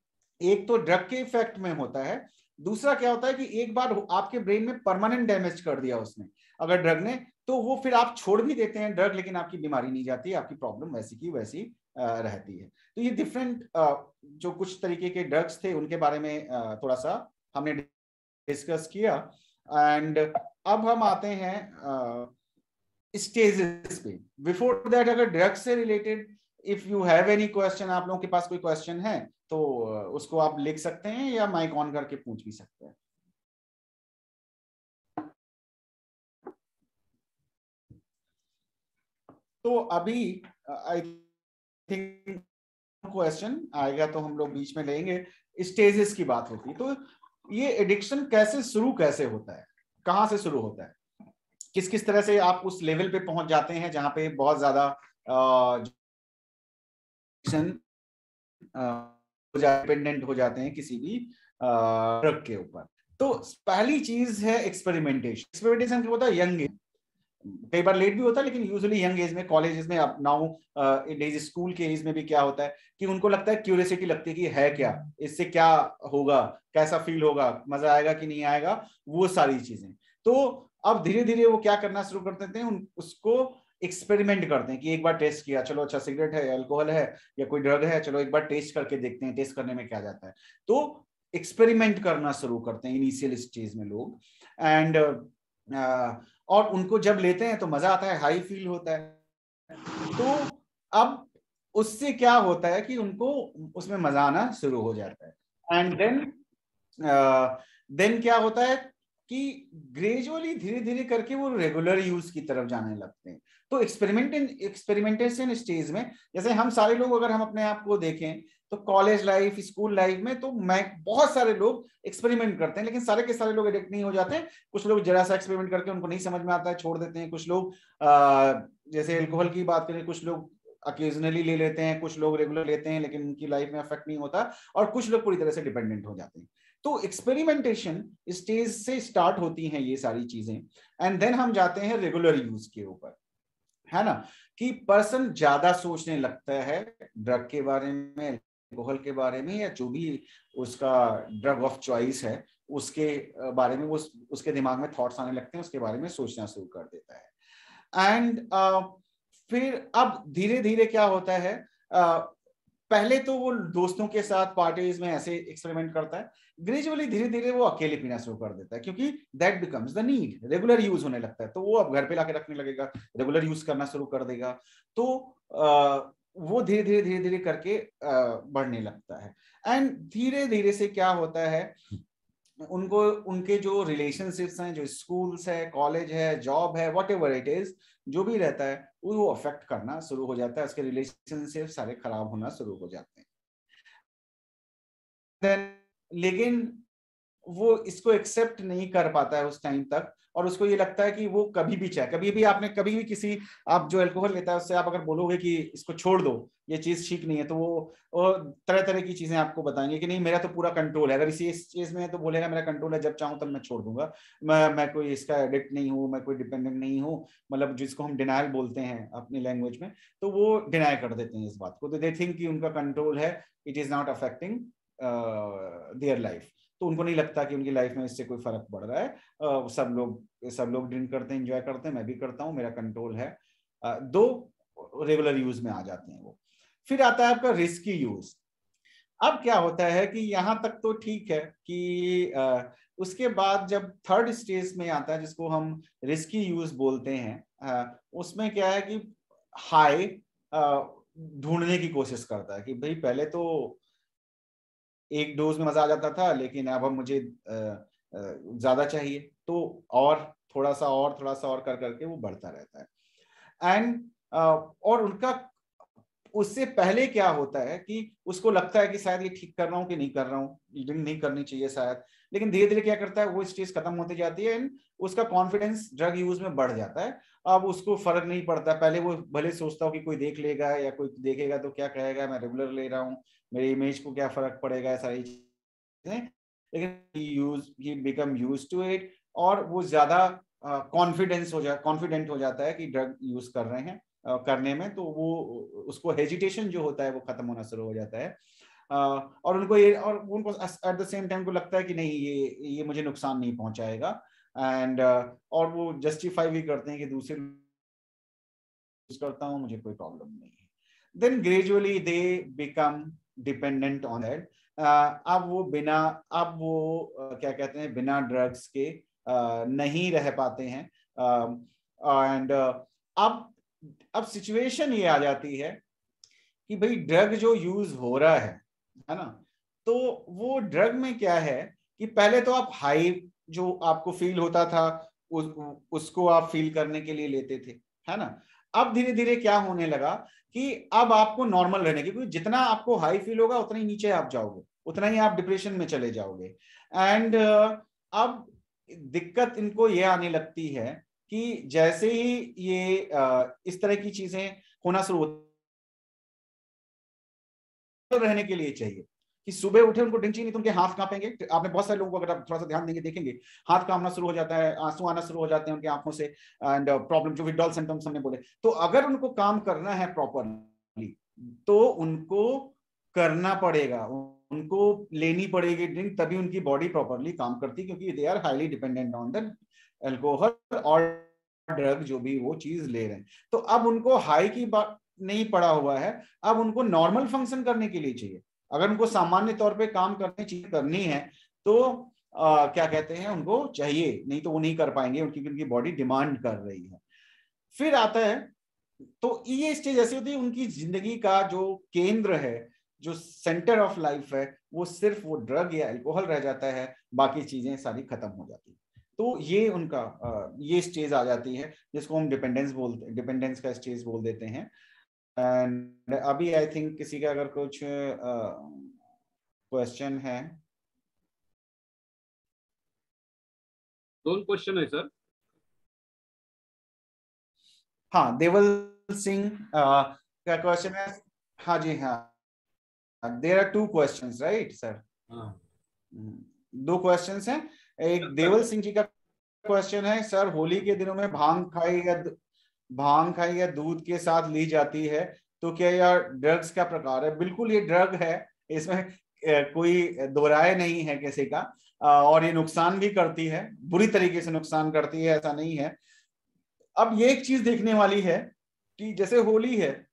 एक तो ड्रग के इफेक्ट में होता है, दूसरा क्या होता है कि एक बार आपके ब्रेन में परमानेंट डैमेज कर दिया उसने अगर ड्रग ने, तो वो फिर आप छोड़ भी देते हैं ड्रग, लेकिन आपकी बीमारी नहीं जाती, आपकी प्रॉब्लम वैसी की वैसी रहती है। तो ये डिफरेंट जो कुछ तरीके के ड्रग्स थे उनके बारे में थोड़ा सा हमने डिस्कस किया। एंड अब हम आते हैं स्टेजेस पे। बिफोर दैट, अगर ड्रग्स से related if you have any question, आप लोगों के पास कोई क्वेश्चन है तो उसको आप लिख सकते हैं या माइक ऑन करके पूछ भी सकते हैं। तो अभी आई थिंक क्वेश्चन आएगा तो हम लोग बीच में लेंगे। स्टेजेस की बात होती है, तो ये एडिक्शन कैसे होता है, कहां से शुरू होता है, किस किस तरह से आप उस लेवल पे पहुंच जाते हैं जहां पे बहुत ज्यादा डिपेंडेंट हो जाते हैं किसी भी ड्रग के ऊपर। तो पहली चीज है एक्सपेरिमेंटेशन। एक्सपेरिमेंटेशन क्या होता है, यंग एज, कई बार लेट भी होता है, लेकिन यूजुअली यंग एज में, कॉलेज में, अब नाउ डेज स्कूल के एज में भी क्या होता है कि उनको लगता है, क्यूरियोसिटी लगती है कि है क्या, इससे क्या होगा, कैसा फील होगा, मजा आएगा कि नहीं आएगा, वो सारी चीजें। तो अब धीरे धीरे वो क्या करना शुरू कर देते हैं, उसको एक्सपेरिमेंट करते हैं कि एक बार टेस्ट किया, चलो अच्छा सिगरेट है, अल्कोहल है या कोई ड्रग है, चलो एक बार टेस्ट करके देखते हैं, टेस्ट करने में क्या जाता है। तो एक्सपेरिमेंट करना शुरू करते हैं इनिशियल स्टेज में लोग। एंड और उनको जब लेते हैं तो मजा आता है, हाई फील होता है। तो अब उससे क्या होता है कि उनको उसमें मजा आना शुरू हो जाता है। एंड देन क्या होता है कि ग्रेजुअली धीरे धीरे करके वो रेगुलर यूज की तरफ जाने लगते हैं। तो एक्सपेरिमेंटेशन स्टेज में, जैसे हम सारे लोग अगर हम अपने आप को देखें तो कॉलेज लाइफ, स्कूल लाइफ में तो बहुत सारे लोग एक्सपेरिमेंट करते हैं, लेकिन सारे के सारे लोग एडिक्ट नहीं हो जाते। कुछ लोग जरा सा एक्सपेरिमेंट करके उनको नहीं समझ में आता है, छोड़ देते हैं। कुछ लोग जैसे अल्कोहल की बात करें, कुछ लोग अकेजनली ले लेते हैं, कुछ लोग रेगुलर लेते हैं लेकिन उनकी लाइफ में अफेक्ट नहीं होता, और कुछ लोग पूरी तरह से डिपेंडेंट हो जाते हैं। तो एक्सपेरिमेंटेशन स्टेज से स्टार्ट होती हैं ये सारी चीजें। एंड देन हम जाते हैं रेगुलर यूज के ऊपर, है ना, कि पर्सन ज्यादा सोचने लगता है ड्रग के बारे में, अल्कोहल के बारे में, या जो भी उसका ड्रग ऑफ चॉइस है उसके बारे में, वो उसके दिमाग में थॉट्स आने लगते हैं, उसके बारे में सोचना शुरू कर देता है। एंड फिर अब धीरे धीरे क्या होता है, पहले तो वो दोस्तों के साथ पार्टीज में ऐसे एक्सपेरिमेंट करता है, ग्रेजुअली धीरे धीरे वो अकेले पीना शुरू कर देता है, क्योंकि that becomes the need, regular use होने लगता है। तो वो अब घर पे लाके रखने लगेगा, रेगुलर यूज करना शुरू कर देगा। तो वो धीरे धीरे करके बढ़ने लगता है। एंड धीरे धीरे से क्या होता है, उनको उनके जो रिलेशनशिप्स हैं, जो स्कूल्स है, कॉलेज है, जॉब है, व्हाटएवर इट इज, जो भी रहता है वो अफेक्ट करना शुरू हो जाता है, उसके रिलेशनशिप सारे खराब होना शुरू हो जाते हैं। लेकिन वो इसको एक्सेप्ट नहीं कर पाता है उस टाइम तक, और उसको ये लगता है कि वो कभी भी चाहे, कभी भी किसी, आप जो अल्कोहल लेता है उससे आप अगर बोलोगे कि इसको छोड़ दो, ये चीज ठीक नहीं है, तो वो तरह तरह की चीजें आपको बताएंगे कि नहीं मेरा तो पूरा कंट्रोल है। अगर इस चीज में तो बोलेगा मेरा कंट्रोल है, जब चाहूं तब मैं छोड़ दूंगा, मैं कोई इसका एडिक्ट नहीं हूँ, मैं कोई डिपेंडेंट नहीं हूँ, मतलब जिसको हम डिनायल बोलते हैं अपनी लैंग्वेज में, तो वो डिनाई कर देते हैं इस बात को। तो दे थिंक कि उनका कंट्रोल है, it is not affecting their life. तो उनको नहीं लगता कि उनकी लाइफ में इससे कोई फर्क पड़ रहा है। सब लोग ड्रिंक करते हैं, एंजॉय करते हैं, मैं भी करता हूँ, मेरा कंट्रोल है। दो रेगुलर यूज में आ जाते हैं वो। फिर आता है आपका रिस्की यूज। अब क्या होता है कि यहां तक तो ठीक है कि उसके बाद जब थर्ड स्टेज में आता है, जिसको हम रिस्की यूज बोलते हैं, उसमें क्या है कि हाई ढूंढने की कोशिश करता है कि भाई पहले तो एक डोज में मजा आ जाता था, लेकिन अब मुझे ज्यादा चाहिए, तो और थोड़ा सा और कर करके वो बढ़ता रहता है। एंड और उनका उससे पहले क्या होता है कि उसको लगता है कि शायद ये ठीक कर रहा हूँ कि नहीं कर रहा हूँ, ड्रिंक नहीं करनी चाहिए शायद, लेकिन धीरे धीरे क्या करता है, वो स्टेज खत्म होती जाती है एंड उसका कॉन्फिडेंस ड्रग यूज में बढ़ जाता है, अब उसको फर्क नहीं पड़ता। पहले वो भले सोचता हो कि कोई देख लेगा या कोई देखेगा तो क्या कहेगा, मैं रेगुलर ले रहा हूँ, मेरे इमेज को क्या फर्क पड़ेगा, सारी चीजें। लेकिन he become used to it, और वो ज्यादा कॉन्फिडेंट हो जाता है कि ड्रग यूज कर रहे हैं करने में, तो वो उसको हेजिटेशन जो होता है वो खत्म होना शुरू हो जाता है। और उनको एट द सेम टाइम को लगता है कि नहीं, ये मुझे नुकसान नहीं पहुंचाएगा, एंड और वो जस्टिफाई भी करते हैं कि दूसरे यूज करता हूं, मुझे कोई प्रॉब्लम नहीं है। Then gradually they become dependent on that. अब वो क्या कहते हैं, बिना ड्रग्स के नहीं रह पाते हैं। एंड अब सिचुएशन ये आ जाती है कि भाई ड्रग जो यूज हो रहा है ना, तो वो ड्रग में क्या है कि पहले तो आप हाई जो आपको फील होता था उसको आप फील करने के लिए लेते थे, है ना। अब धीरे धीरे क्या होने लगा कि अब आपको नॉर्मल रहने की, क्योंकि जितना आपको हाई फील होगा उतना ही नीचे आप जाओगे, उतना ही आप डिप्रेशन में चले जाओगे। एंड अब दिक्कत इनको ये आने लगती है कि जैसे ही ये इस तरह की चीजें होना शुरू रहने के लिए चाहिए कि सुबह उठे उनको ड्रिंक चाहिए, नहीं तो उनके हाथ कांपेंगे। आपने बहुत सारे लोगों को, अगर आप थोड़ा सा ध्यान देंगे देखेंगे, हाथ कांपना शुरू हो जाता है, आंसू आना शुरू हो जाते हैं उनकी आंखों से, एंड प्रॉब्लम जो विड्रॉल सिम्टम्स हमने बोले। तो अगर उनको काम करना है प्रॉपरली तो उनको करना पड़ेगा, उनको लेनी पड़ेगी ड्रिंक, तभी उनकी बॉडी प्रॉपरली काम करती, क्योंकि they are highly dependent on the alcohol और ड्रग जो भी वो चीज ले रहे हैं। तो अब उनको हाई की बात नहीं पड़ा हुआ है, अब उनको नॉर्मल फंक्शन करने के लिए चाहिए। अगर उनको सामान्य तौर पे काम करनी है तो क्या कहते हैं, उनको चाहिए, नहीं तो वो नहीं कर पाएंगे, उनकी बॉडी डिमांड कर रही है। फिर आता है, तो ये स्टेज ऐसी होती है, उनकी जिंदगी का जो केंद्र है, जो सेंटर ऑफ लाइफ है, वो सिर्फ वो ड्रग या अल्कोहल रह जाता है, बाकी चीजें सारी खत्म हो जाती है। तो ये उनका ये स्टेज आ जाती है जिसको हम डिपेंडेंस का स्टेज बोल देते हैं। एंड अभी आई थिंक किसी का अगर कुछ क्वेश्चन है। 2 क्वेश्चन है सर। हाँ, देवल सिंह का क्वेश्चन है। हाँ जी, हाँ, there are 2 questions right sir. हाँ, 2 क्वेश्चंस हैं। एक देवल सिंह जी का क्वेश्चन है, सर होली के दिनों में भांग खाई या दूध के साथ ली जाती है, तो क्या यह ड्रग्स का प्रकार है? बिल्कुल ये ड्रग है, इसमें कोई दो राय नहीं है किसी का, और ये नुकसान भी करती है, बुरी तरीके से नुकसान करती है, ऐसा नहीं है। अब ये एक चीज देखने वाली है कि जैसे होली है,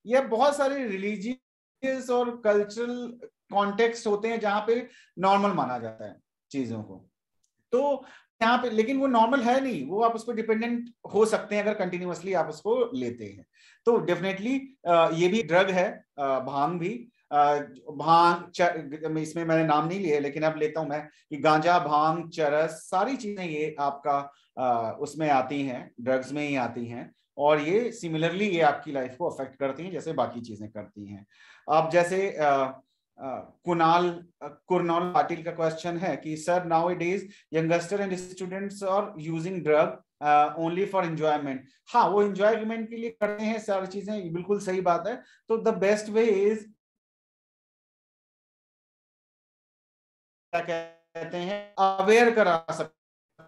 यह बहुत सारे रिलीजियस और कल्चरल कॉन्टेक्स्ट होते हैं जहां पे नॉर्मल माना जाता है चीजों को, तो यहाँ पे लेकिन वो नॉर्मल है नहीं, वो आप उसको डिपेंडेंट हो सकते हैं अगर कंटिन्यूअसली आप उसको लेते हैं। तो डेफिनेटली ये भी ड्रग है, भांग भी। भांग इसमें मैंने नाम नहीं लिए, लेकिन अब लेता हूं मैं कि गांजा, भांग, चरस, सारी चीजें ये आपका उसमें आती हैं, ड्रग्स में ही आती हैं, और ये सिमिलरली ये आपकी लाइफ को अफेक्ट करती हैं जैसे बाकी चीजें करती हैं। अब जैसे कुरनॉल पाटिल का क्वेश्चन है कि sir now it is youngster and students are using drug only for enjoyment. हाँ, वो एंजॉयमेंट के लिए करते हैं सारी चीजें, बिल्कुल सही बात है। तो द बेस्ट वे इज, क्या कहते हैं, अवेयर करा सकते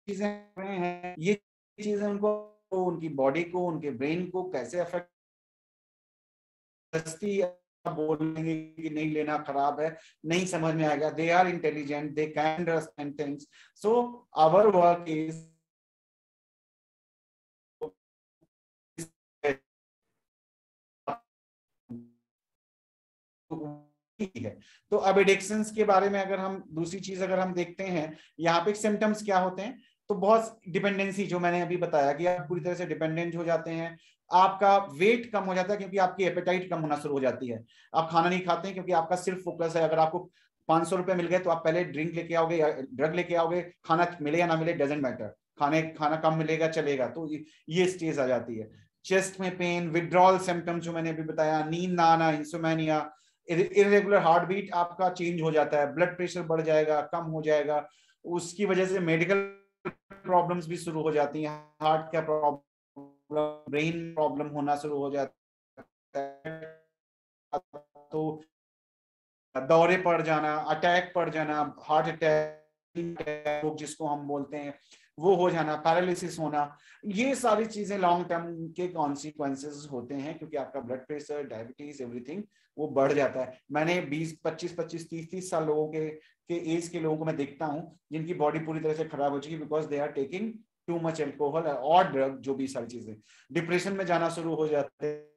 चीजें हैं, ये चीजें उनको, उनकी बॉडी को, उनके ब्रेन को कैसे अफेक्ट बोलेंगे कि नहीं लेना खराब है, नहीं समझ में आएगा। They are intelligent, they can understand things, so our work is है। तो अब एडिक्शंस के बारे में अगर हम दूसरी चीज अगर हम देखते हैं, यहाँ पे सिम्टम्स क्या होते हैं, तो बहुत डिपेंडेंसी जो मैंने अभी बताया कि आप पूरी तरह से डिपेंडेंट हो जाते हैं, आपका वेट कम हो जाता है क्योंकि आपकी एपेटाइट कम होना शुरू हो जाती है, आप खाना नहीं खाते हैं क्योंकि आपका सिर्फ फोकस है, अगर आपको 500 रुपए मिल गए तो आप पहले ड्रिंक लेके आओगे या ड्रग लेके आओगे, खाना मिले या ना मिले डजेंट मैटर, खाना कम मिलेगा चलेगा। तो ये स्टेज आ जाती है। चेस्ट में पेन, विड्रॉल सिम्टम्स जो मैंने अभी बताया, नींद ना आना, इंसोमेनिया, इरेगुलर हार्ट बीट आपका चेंज हो जाता है, ब्लड प्रेशर बढ़ जाएगा, कम हो जाएगा, उसकी वजह से मेडिकल प्रॉब्लम्स भी शुरू हो जाती हैं, हार्ट का प्रॉब्लम, ब्रेन प्रॉब्लम होना शुरू हो जाता है, तो दौरे पड़ जाना, अटैक पड़ जाना, हार्ट अटैक जिसको हम बोलते हैं वो हो जाना, पैरालिसिस होना, ये सारी चीजें लॉन्ग टर्म के कॉन्सिक्वेंसेस होते हैं, क्योंकि आपका ब्लड प्रेशर, डायबिटीज, एवरीथिंग वो बढ़ जाता है। मैंने 20 25 25 30 30 साल लोगों के एज के लोगों को मैं देखता हूं जिनकी बॉडी पूरी तरह से खराब हो चुकी है, because they are taking too much alcohol और ड्रग, जो भी सारी चीजें, डिप्रेशन में जाना शुरू हो जाते हैं,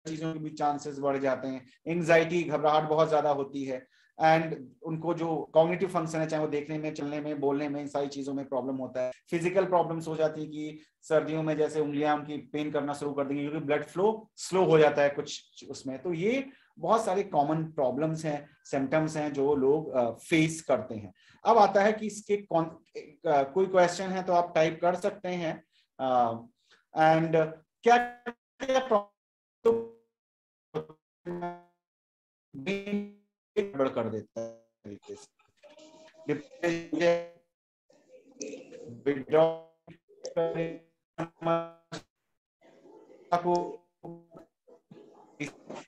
चीजों के भी चांसेस बढ़ जाते हैं, एंजाइटी, घबराहट बहुत ज्यादा होती है, एंड उनको जो कॉग्निटिव फंक्शन है, चाहे वो देखने में, चलने में, बोलने में, इन सारी चीजों में प्रॉब्लम होता है। फिजिकल प्रॉब्लम्स हो जाती है कि सर्दियों में जैसे उंगलियां उनकी पेन करना शुरू कर देंगी, क्योंकि ब्लड फ्लो स्लो हो जाता है कुछ उसमें। तो ये बहुत सारे कॉमन प्रॉब्लम्स हैं, सिम्टम्स हैं जो लोग फेस करते हैं। अब आता है कि इसके कोई क्वेश्चन है तो आप टाइप कर सकते हैं। एंड क्या तो गड़बड़ कर देता है तरीके से,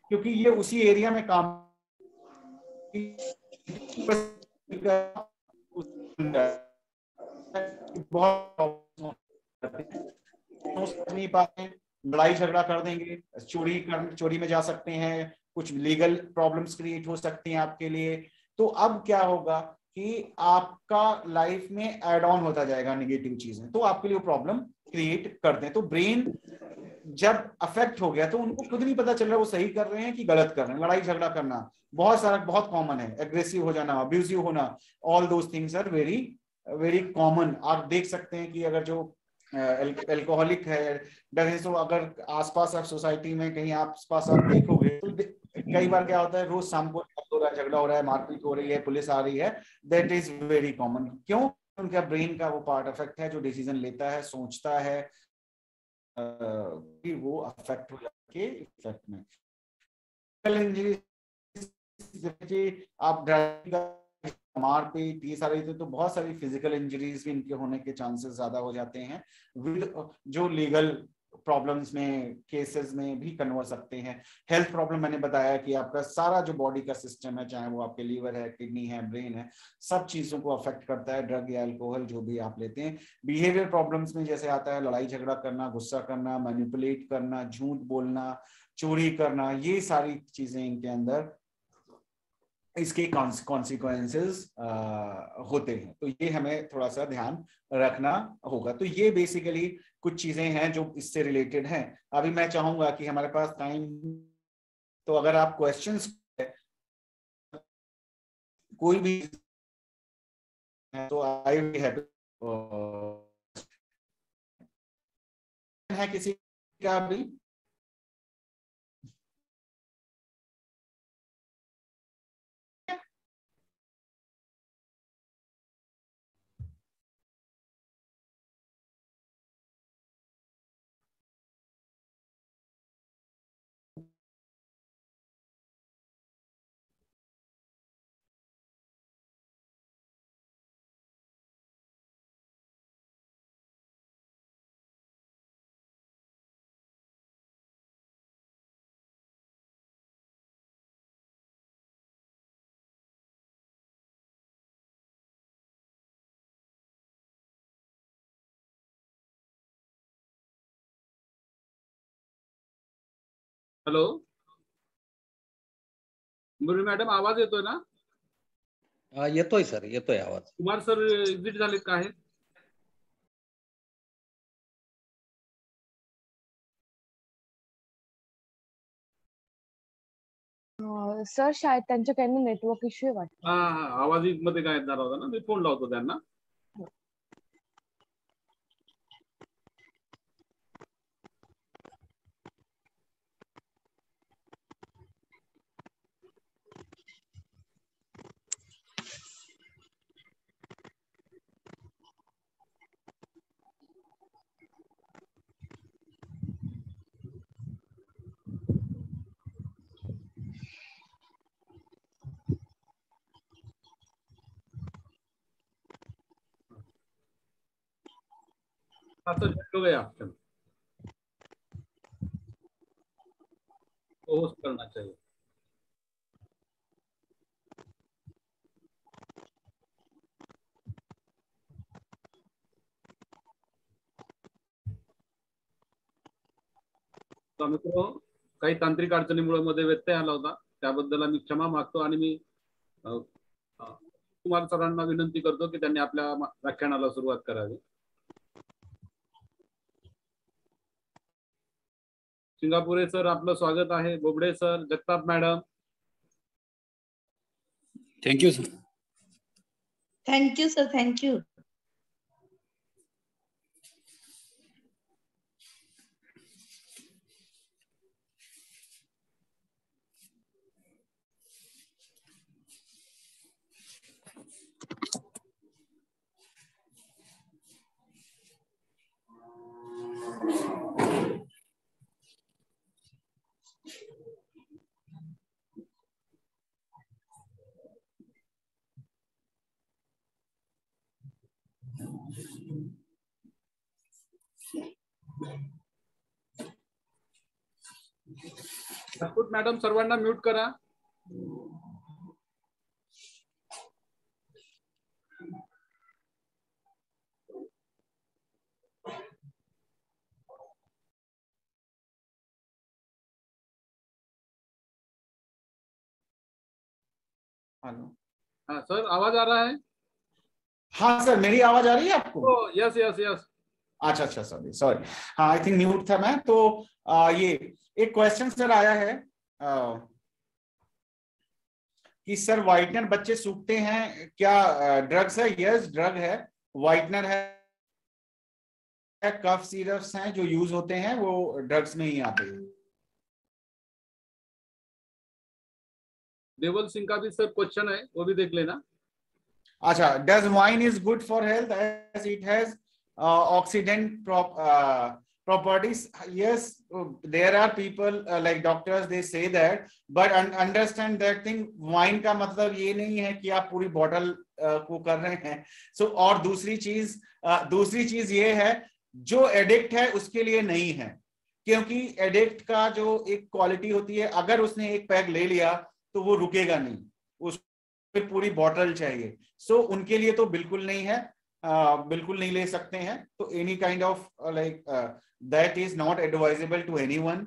क्योंकि ये उसी एरिया में काम बहुत नहीं पाते, लड़ाई झगड़ा कर देंगे, चोरी में जा सकते हैं, कुछ लीगल प्रॉब्लम्स क्रिएट हो सकती हैं आपके लिए। तो अब क्या होगा कि आपका लाइफ में एड ऑन होता जाएगा नेगेटिव चीजें, तो आपके लिए प्रॉब्लम क्रिएट करते हैं। तो ब्रेन जब अफेक्ट हो गया तो उनको खुद नहीं पता चल रहा वो सही कर रहे हैं कि गलत कर रहे हैं। लड़ाई झगड़ा करना बहुत सारा, बहुत कॉमन है, एग्रेसिव हो जाना, अब्यूजिव होना, all those things are very very common. आप देख सकते हैं कि अगर जो एल्कोहलिक है, तो अगर आसपास आप सोसाइटी में कहीं आसपास आप देखोगे तो कई बार क्या होता है, रोज शाम को हो रहा है, झगड़ा हो रहा है, मारपीट हो रही है, पुलिस आ रही है, दैट इज वेरी कॉमन। क्यों? उनका ब्रेन का वो पार्ट अफेक्ट है जो डिसीजन लेता है, सोचता है, कि वो अफेक्ट हो जाके इफेक्ट में आप मारपीट, ये सारी तो बहुत सारी फिजिकल इंजरीज भी इनके होने के चांसेस ज्यादा हो जाते हैं, जो लीगल प्रॉब्लम्स में, केसेस में भी कन्वर्ट सकते हैं। हेल्थ प्रॉब्लम मैंने बताया कि आपका सारा जो बॉडी का सिस्टम है, चाहे वो आपके लीवर है, किडनी है, ब्रेन है, सब चीजों को अफेक्ट करता है ड्रग या अल्कोहल जो भी आप लेते हैं। बिहेवियर प्रॉब्लम्स में जैसे आता है लड़ाई झगड़ा करना, गुस्सा करना, मैनिपुलेट करना, झूठ बोलना, चोरी करना, ये सारी चीजें इनके अंदर इसके कॉन्सिक्वेंसेस होते हैं। तो ये हमें थोड़ा सा ध्यान रखना होगा। तो ये बेसिकली कुछ चीजें हैं जो इससे रिलेटेड हैं। अभी मैं चाहूंगा कि हमारे पास टाइम, तो अगर आप क्वेश्चंस कोई भी तो आई विल हैप्पी है किसी का भी। हॅलो, मुरली मॅडम, आवाज येतोय ना? येतोय सर, येतोय आवाज. कुमार सर एक्झिट झालेत का? आहे सर शायद त्यांच्याकडनं नेटवर्क इश्यू वाटतं. हा, आवाज मध्ये काय येणार होता ना, मी फोन लावतो त्यांना. हो गया ऑप्शन होस्ट करना चाहिए। तर मित्र, काही तांत्रिक अडचणीमुळे मध्ये व्यत्यय आला होता, त्याबद्दल आम्ही क्षमा मागतो आणि मी कुमार सरांना विनंती करतो की त्यांनी आपल्या व्याख्यानाला सुरुवात करावी। सिंगापुरे सर, आपलं स्वागत आहे। Bobde sir, Jagtap madam. Thank you sir. Thank you sir, thank you. Rajput madam, सर्वांना म्यूट करा। हेलो, हाँ सर, आवाज आ रहा है? हाँ सर, मेरी आवाज आ रही है आपको? Yes yes yes. अच्छा अच्छा, सॉरी सॉरी, हाँ आई थिंक म्यूट था मैं। तो ये एक क्वेश्चन सर आया है कि सर व्हाइटनर बच्चे सूखते हैं क्या ड्रग्स है? यस, ड्रग है, व्हाइटनर है, कफ सिरप्स हैं जो यूज होते हैं, वो ड्रग्स में ही आते हैं। देवल सिंह का भी सर क्वेश्चन है, वो भी देख लेना। अच्छा, does wine is good for health as it has oxidant properties? Yes, there are people like doctors, they say that, but understand that thing, wine का मतलब ये नहीं है कि आप पूरी बॉटल को कर रहे हैं। सो और दूसरी चीज ये है, जो एडिक्ट है उसके लिए नहीं है, क्योंकि एडिक्ट का जो एक क्वालिटी होती है, अगर उसने एक पैक ले लिया तो वो रुकेगा नहीं, उसको पूरी बॉटल चाहिए। सो उनके लिए तो बिल्कुल नहीं है, बिल्कुल नहीं ले सकते हैं। तो any kind of like that is not advisable to anyone.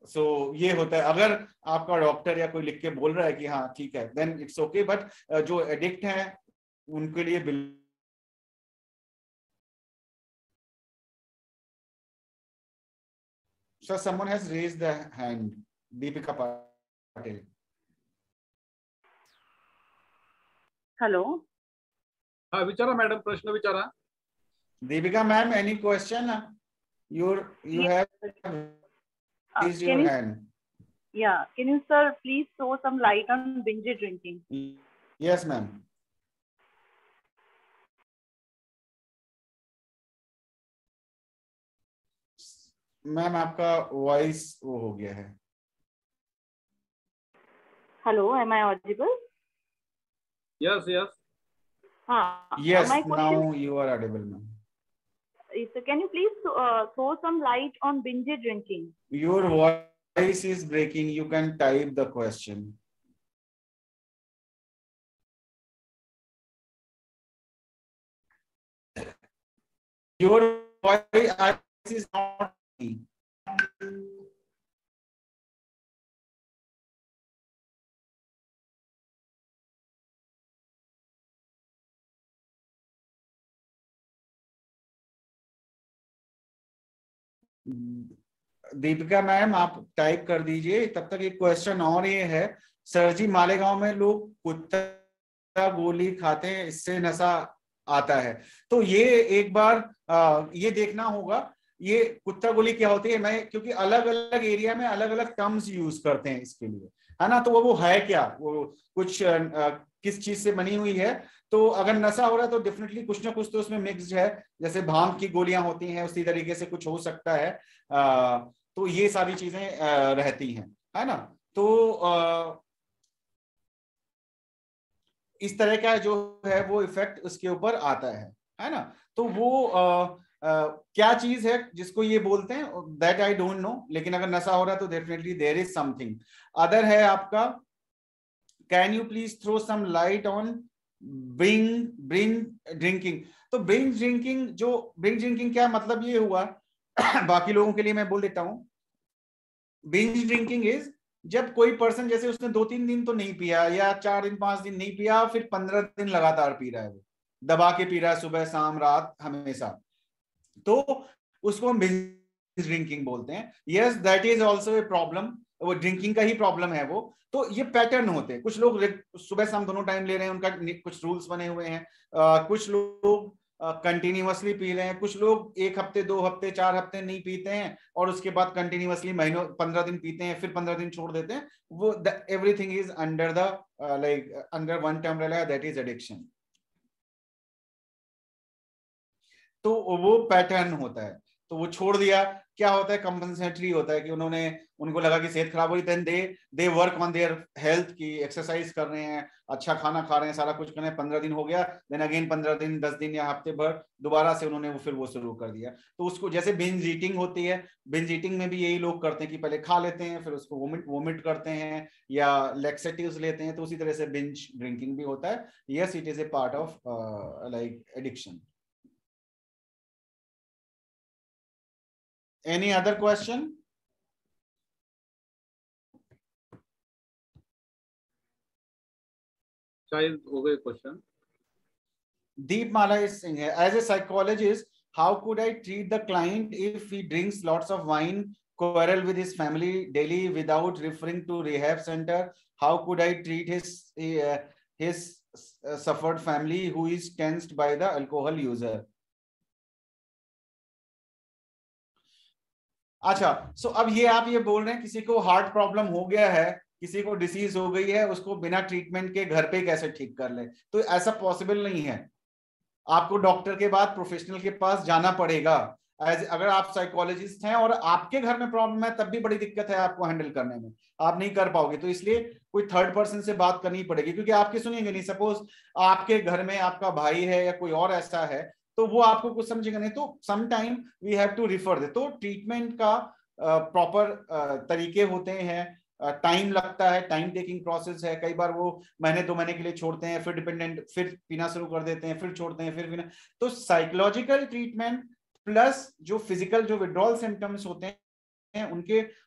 So ये होता है, अगर आपका डॉक्टर या कोई लिख के बोल रहा है कि हाँ ठीक है, देन इट्स ओके, बट जो एडिक्ट है उनके लिए So someone has raised the hand, Deepika Patel. Hello, हाँ विचारा मैडम, प्रश्न विचारा। Deepika ma'am, any question? You have raised your hand. Yeah, can you sir please throw some light on binge drinking? Yes ma'am. Ma'am आपका voice वो हो गया है। Hello, am I audible? Yes yes. Yes, my question now you are audible ma'am. is, can you please throw some light on binge drinking? Your voice is breaking, you can type the question. Your voice is not me. Deepika ma'am आप type कर दीजिए, तब तक एक question और ये है, sir जी मालेगांव में लोग कुत्ता गोली खाते हैं, इससे नशा आता है, तो ये एक बार ये देखना होगा ये कुत्ता गोली क्या होती है। मैं क्योंकि अलग अलग एरिया में अलग अलग टर्म्स यूज करते हैं इसके लिए, है ना, तो वो है क्या, वो कुछ किस चीज से बनी हुई है। तो अगर नशा हो रहा है तो डेफिनेटली कुछ ना कुछ तो उसमें मिक्स्ड है, जैसे भांग की गोलियां होती हैं उसी तरीके से कुछ हो सकता है। तो ये सारी चीजें रहती हैं, है ना। तो इस तरह का जो है वो इफेक्ट उसके ऊपर आता है ना। तो वो क्या चीज है जिसको ये बोलते हैं, दैट आई डोंट नो, लेकिन अगर नशा हो रहा है तो definitely there is something other है आपका। Can you please throw some light on binge drinking? तो ब्रिंग ड्रिंकिंग क्या मतलब ये हुआ बाकी लोगों के लिए मैं बोल देता हूं। बिंज ड्रिंकिंग इज जब कोई पर्सन, जैसे उसने 2-3 दिन तो नहीं पिया, या 4 दिन 5 दिन नहीं पिया, फिर 15 दिन लगातार पी रहा है, वो दबा के पी रहा है, सुबह शाम रात हमेशा, तो उसको हम बिंज ड्रिंकिंग बोलते हैं। Yes, that is also a problem, वो ड्रिंकिंग का ही प्रॉब्लम है वो। तो ये पैटर्न होते हैं, कुछ लोग सुबह शाम दोनों टाइम ले रहे हैं, उनका कुछ रूल्स बने हुए हैं। कुछ लोग कंटिन्यूअसली पी रहे हैं, कुछ लोग 1 हफ्ते 2 हफ्ते 4 हफ्ते नहीं पीते हैं और उसके बाद कंटिन्यूअसली महीनों 15 दिन पीते हैं, फिर 15 दिन छोड़ देते हैं। वो everything is under the like under one umbrella, that is addiction. तो वो पैटर्न होता है, तो वो छोड़ दिया, क्या होता है, कंपनसेटरी होता है कि उनको लगा कि सेहत खराब हो रही, then they work on their health, की एक्सरसाइज कर रहे हैं, अच्छा खाना खा रहे हैं, सारा कुछ कर रहे हैं, 15 दिन हो गया, देन अगेन 15 दिन 10 दिन या हफ्ते भर दोबारा से उन्होंने फिर वो शुरू कर दिया। तो उसको जैसे बिंज ईटिंग होती है, बिंज ईटिंग में भी यही लोग करते हैं कि पहले खा लेते हैं, फिर उसको वोमिट करते हैं या लैक्सेटिव्स लेते हैं, तो उसी तरह से बिंज ड्रिंकिंग भी होता है। Yes, it is a part of like addiction. Any other question? शायद हो गए question. Deepmala is saying, as a psychologist, how could I treat the client if he drinks lots of wine, quarrel with his family daily without referring to rehab center? How could I treat his suffered family who is tensed by the alcohol user? अच्छा, सो अब ये आप ये बोल रहे हैं किसी को हार्ट प्रॉब्लम हो गया है, किसी को डिसीज हो गई है, उसको बिना ट्रीटमेंट के घर पे कैसे ठीक कर ले? तो ऐसा पॉसिबल नहीं है, आपको डॉक्टर के बाद प्रोफेशनल के पास जाना पड़ेगा। अगर आप साइकोलॉजिस्ट हैं और आपके घर में प्रॉब्लम है, तब भी बड़ी दिक्कत है आपको हैंडल करने में, आप नहीं कर पाओगे। तो इसलिए कोई थर्ड पर्सन से बात करनी पड़ेगी, क्योंकि आपकी सुनेंगे नहीं। सपोज आपके घर में आपका भाई है या कोई और ऐसा है, तो वो आपको कुछ समझेगा नहीं, तो some time we have to refer दे। तो ट्रीटमेंट का प्रॉपर तरीके होते हैं, टाइम लगता है, टाइम टेकिंग प्रोसेस है। कई बार वो महीने 2 महीने के लिए छोड़ते हैं, फिर डिपेंडेंट, फिर पीना शुरू कर देते हैं, फिर छोड़ते हैं, फिर पीना। तो साइकोलॉजिकल ट्रीटमेंट प्लस जो फिजिकल जो विड्रॉल सिम्टम्स होते हैं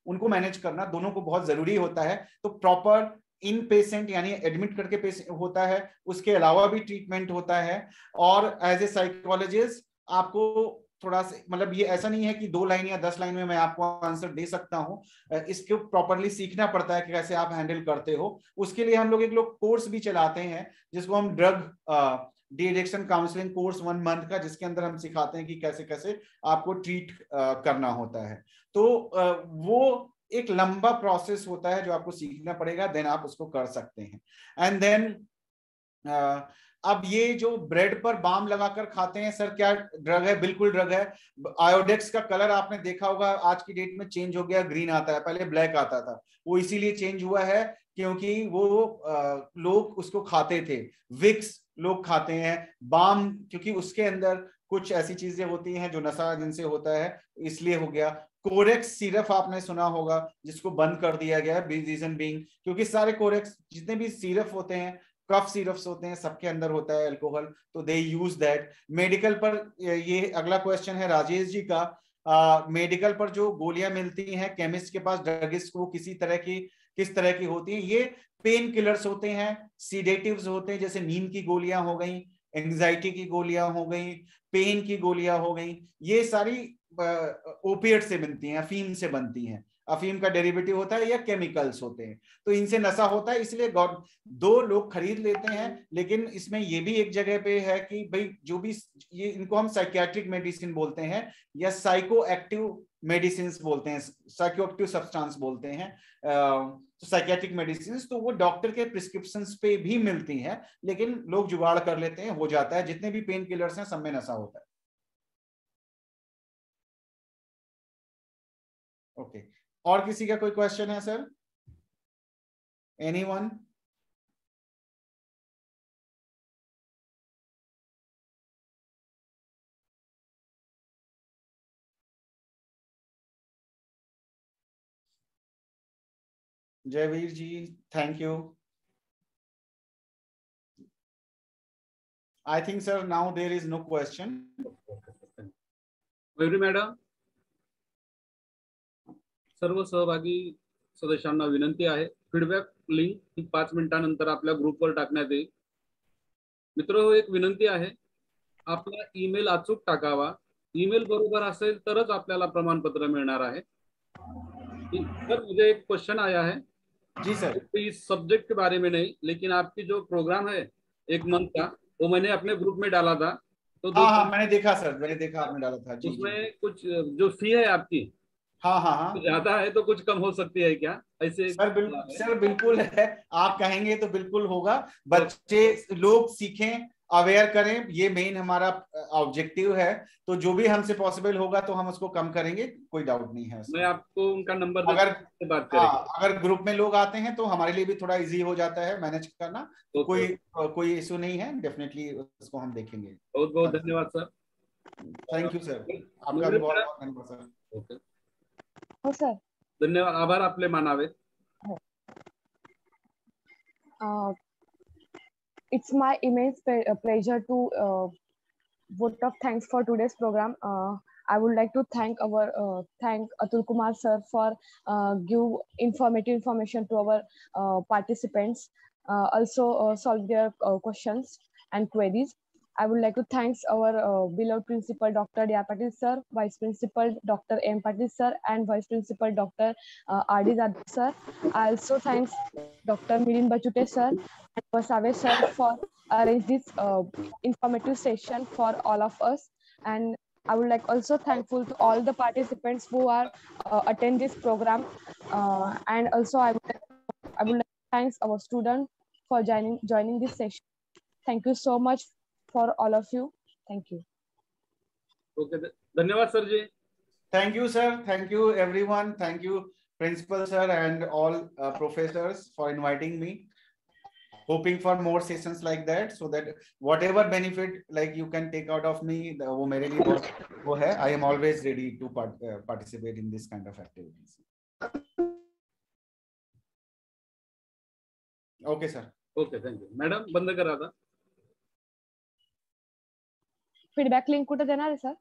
उनको मैनेज करना, दोनों को बहुत जरूरी होता है। तो प्रॉपर इन पेशेंट यानी एडमिट करके पेशेंट होता है, उसके अलावा भी ट्रीटमेंट होता है। और एज ए साइकोलॉजिस्ट आपको थोड़ा सा, मतलब ये ऐसा नहीं है कि 2 लाइन या 10 लाइन में मैं आपको आंसर दे सकता हूं, इसको प्रॉपरली सीखना पड़ता है कि कैसे आप हैंडल करते हो। उसके लिए हम लोग एक कोर्स भी चलाते हैं जिसको हम drug de addiction counselling course 1 month का, जिसके अंदर हम सिखाते हैं कि कैसे कैसे आपको ट्रीट करना होता है। तो वो एक लंबा प्रोसेस होता है जो आपको सीखना पड़ेगा, देन आप उसको कर सकते हैं। एंड देन अब ये जो ब्रेड पर बाम लगाकर खाते हैं, सर क्या ड्रग है? बिल्कुल ड्रग है। आयोडेक्स का कलर आपने देखा होगा, आज की डेट में चेंज हो गया, ग्रीन आता है, पहले ब्लैक आता था। वो इसीलिए चेंज हुआ है क्योंकि वो लोग उसको खाते थे। विक्स लोग खाते हैं, बाम क्योंकि उसके अंदर कुछ ऐसी चीजें होती हैं जो नशा जिनसे होता है, इसलिए हो गया। कोरेक्स सिरप आपने सुना होगा, जिसको बंद कर दिया गया, रीजन बीइंग क्योंकि सारे कोरेक्स जितने भी सिरप होते हैं, कफ सिरप्स होते हैं, सबके अंदर होता है अल्कोहल, तो दे यूज दैट। मेडिकल पर, ये अगला क्वेश्चन है राजेश जी का, मेडिकल पर जो गोलियां मिलती हैं केमिस्ट के पास, ड्रगिस्ट को किस तरह की होती है? ये पेन किलर्स होते हैं, सीडेटिव्स होते हैं, जैसे नींद की गोलियां हो गई, एंजाइटी की गोलियां हो गई, पेन की गोलियां हो गई। ये सारी ओपिएट से बनती हैं, अफीम से बनती हैं, अफीम का डेरिवेटिव होता है या केमिकल्स होते हैं, तो इनसे नशा होता है। इसलिए 2 लोग खरीद लेते हैं, लेकिन इसमें ये भी एक जगह पे है कि भाई जो भी ये, इनको हम साइकियाट्रिक मेडिसिन बोलते हैं या साइको एक्टिव मेडिसिन बोलते हैं, साइको एक्टिव सब्सटेंस बोलते हैं, तो साइकियाट्रिक मेडिसिन, तो वो डॉक्टर के प्रिस्क्रिप्शन पे भी मिलती हैं, लेकिन लोग जुगाड़ कर लेते हैं, हो जाता है। जितने भी पेन किलर्स हैं सब में नशा होता है। ओके, और किसी का कोई क्वेश्चन है sir? Anyone? Jayveer ji, thank you. I think, sir, now there is no question. Mayuri madam, सर्व सहभागी सदस्यांना विनंती आहे, फीडबॅक लिंक ही 5 मिनिटांनंतर आपल्या ग्रुपवर टाकण्यात येईल. मित्र, एक विनंती आहे, आपला ईमेल अचूक टाकावा. ईमेल बरोबर असेल तरच आपल्याला प्रमाणपत्र मिळणार आहे. सर, मुझे एक क्वेश्चन आया है. जी सर. इस सब्जेक्ट के बारे में नहीं, लेकिन आपकी जो प्रोग्राम है 1 मंथ का, वो मैंने अपने ग्रुप में डाला था. तो हाँ, मैंने देखा सर, मैंने देखा आपने डाला था. जी, उसमें कुछ जो फी है आपकी, हाँ, ज्यादा है तो कुछ कम हो सकती है क्या? ऐसे सर बिल्कुल है. आप कहेंगे तो बिल्कुल होगा. बच्चे लोग सीखें, अवेयर करें, ये मेन हमारा ऑब्जेक्टिव है. तो जो भी हमसे पॉसिबल होगा तो हम उसको कम करेंगे, कोई डाउट नहीं है. मैं आपको उनका नंबर अगर ग्रुप में लोग आते हैं तो हमारे लिए भी थोड़ा इजी हो जाता है मैनेज करना. तो कोई इशू नहीं है. डेफिनेटली उसको हम देखेंगे. बहुत बहुत धन्यवाद सर. Thank you sir. आपका भी बहुत बहुत धन्यवाद सर. ओके. हो सर. धन्यवाद. आभार आपले मानावे. It's my immense pleasure to vote of thanks for today's program. I would like to thank Atul Kumar sir for give informative information to our participants. Also solve their questions and queries. I would like to thank our beloved principal Dr. D. Patil sir, Vice Principal Dr. M. Patil sir, and Vice Principal Dr. R.D. Zadar sir. I also thanks Dr. Milin Bachute sir and Vasave sir for arrange this informative session for all of us. And I would like also thankful to all the participants who are attend this program. And also I would like to thanks our students for joining this session. Thank you so much for all of you. Thank you. Okay, धन्यवाद sir ji. Thank you sir. Thank you everyone. Thank you principal sir and all professors for inviting me. Hoping for more sessions like that, so that whatever benefit like you can take out of me, वो मेरे लिए बहुत वो है. I am always ready to participate in this kind of activities. Okay sir. Okay, thank you. Madam, बंद करा आता. Feedback link कुठे देणार आहे सर?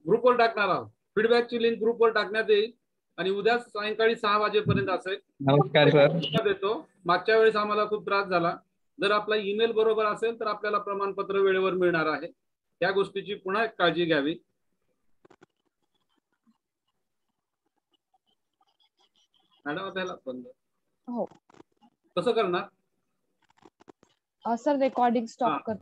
ग्रुपवर टाकणार आहोत. फीडबॅकची लिंक ग्रुपवर टाकण्यात येईल आणि उद्या सायंकाळी 6 वाजेपर्यंत असेल. नमस्कार सर. देतो. मागच्या वेळेस आम्हाला खूप त्रास झाला. जर आपला ईमेल बरोबर असेल तर आपल्याला प्रमाणपत्र वेळेवर मिळणार आहे. त्या गोष्टीची पुन्हा काळजी घ्यावी. मॅडम, त्याला बंद हो. कसं करणार सर? रेकॉर्डिंग स्टॉप कर.